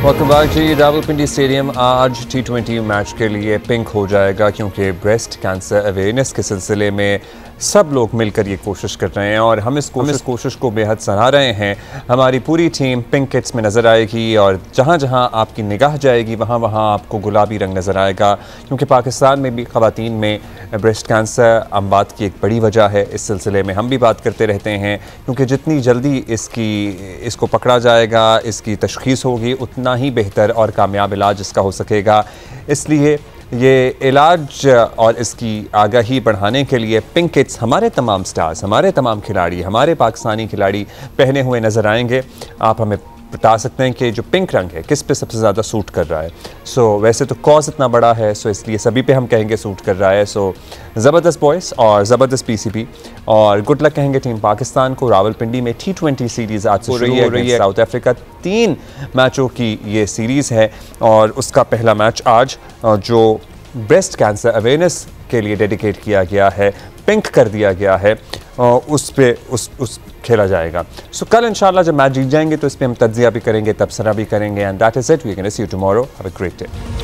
वेलकम बैक जी. रावलपिंडी स्टेडियम आज T20 मैच के लिए पिंक हो जाएगा क्योंकि ब्रेस्ट कैंसर अवेयरनेस के सिलसिले में सब लोग मिलकर ये कोशिश कर रहे हैं और हम इस कोशिश को बेहद सराह रहे हैं. हमारी पूरी टीम पिंक किट्स में नज़र आएगी और जहाँ जहाँ आपकी निगाह जाएगी वहाँ वहाँ आपको गुलाबी रंग नज़र आएगा क्योंकि पाकिस्तान में भी ख़वातीन में ब्रेस्ट कैंसर अमवात की एक बड़ी वजह है. इस सिलसिले में हम भी बात करते रहते हैं क्योंकि जितनी जल्दी इसको पकड़ा जाएगा, इसकी तशख़ीस होगी, उतना ही बेहतर और कामयाब इलाज इसका हो सकेगा. इसलिए ये इलाज और इसकी आगाही बढ़ाने के लिए पिंक किट्स हमारे तमाम स्टार्स, हमारे तमाम खिलाड़ी, हमारे पाकिस्तानी खिलाड़ी पहने हुए नज़र आएंगे. आप हमें बता सकते हैं कि जो पिंक रंग है किस पे सबसे ज़्यादा सूट कर रहा है. वैसे तो कॉज इतना बड़ा है इसलिए सभी पे हम कहेंगे सूट कर रहा है. ज़बरदस्त बॉयज़ और ज़बरदस्त PCB और गुड लक कहेंगे टीम पाकिस्तान को. रावलपिंडी में T20 सीरीज़ आज से शुरू हो रही है. साउथ अफ्रीका 3 मैचों की ये सीरीज़ है और उसका पहला मैच आज जो ब्रेस्ट कैंसर अवेयरनेस के लिए डेडिकेट किया गया है, पिंक कर दिया गया है, उस खेला जाएगा. कल इंशाल्लाह जब मैच जीत जाएंगे तो इस पर हम तज्जिया भी करेंगे, तबसरा भी करेंगे. And that is it. We can see you tomorrow. Have a great day.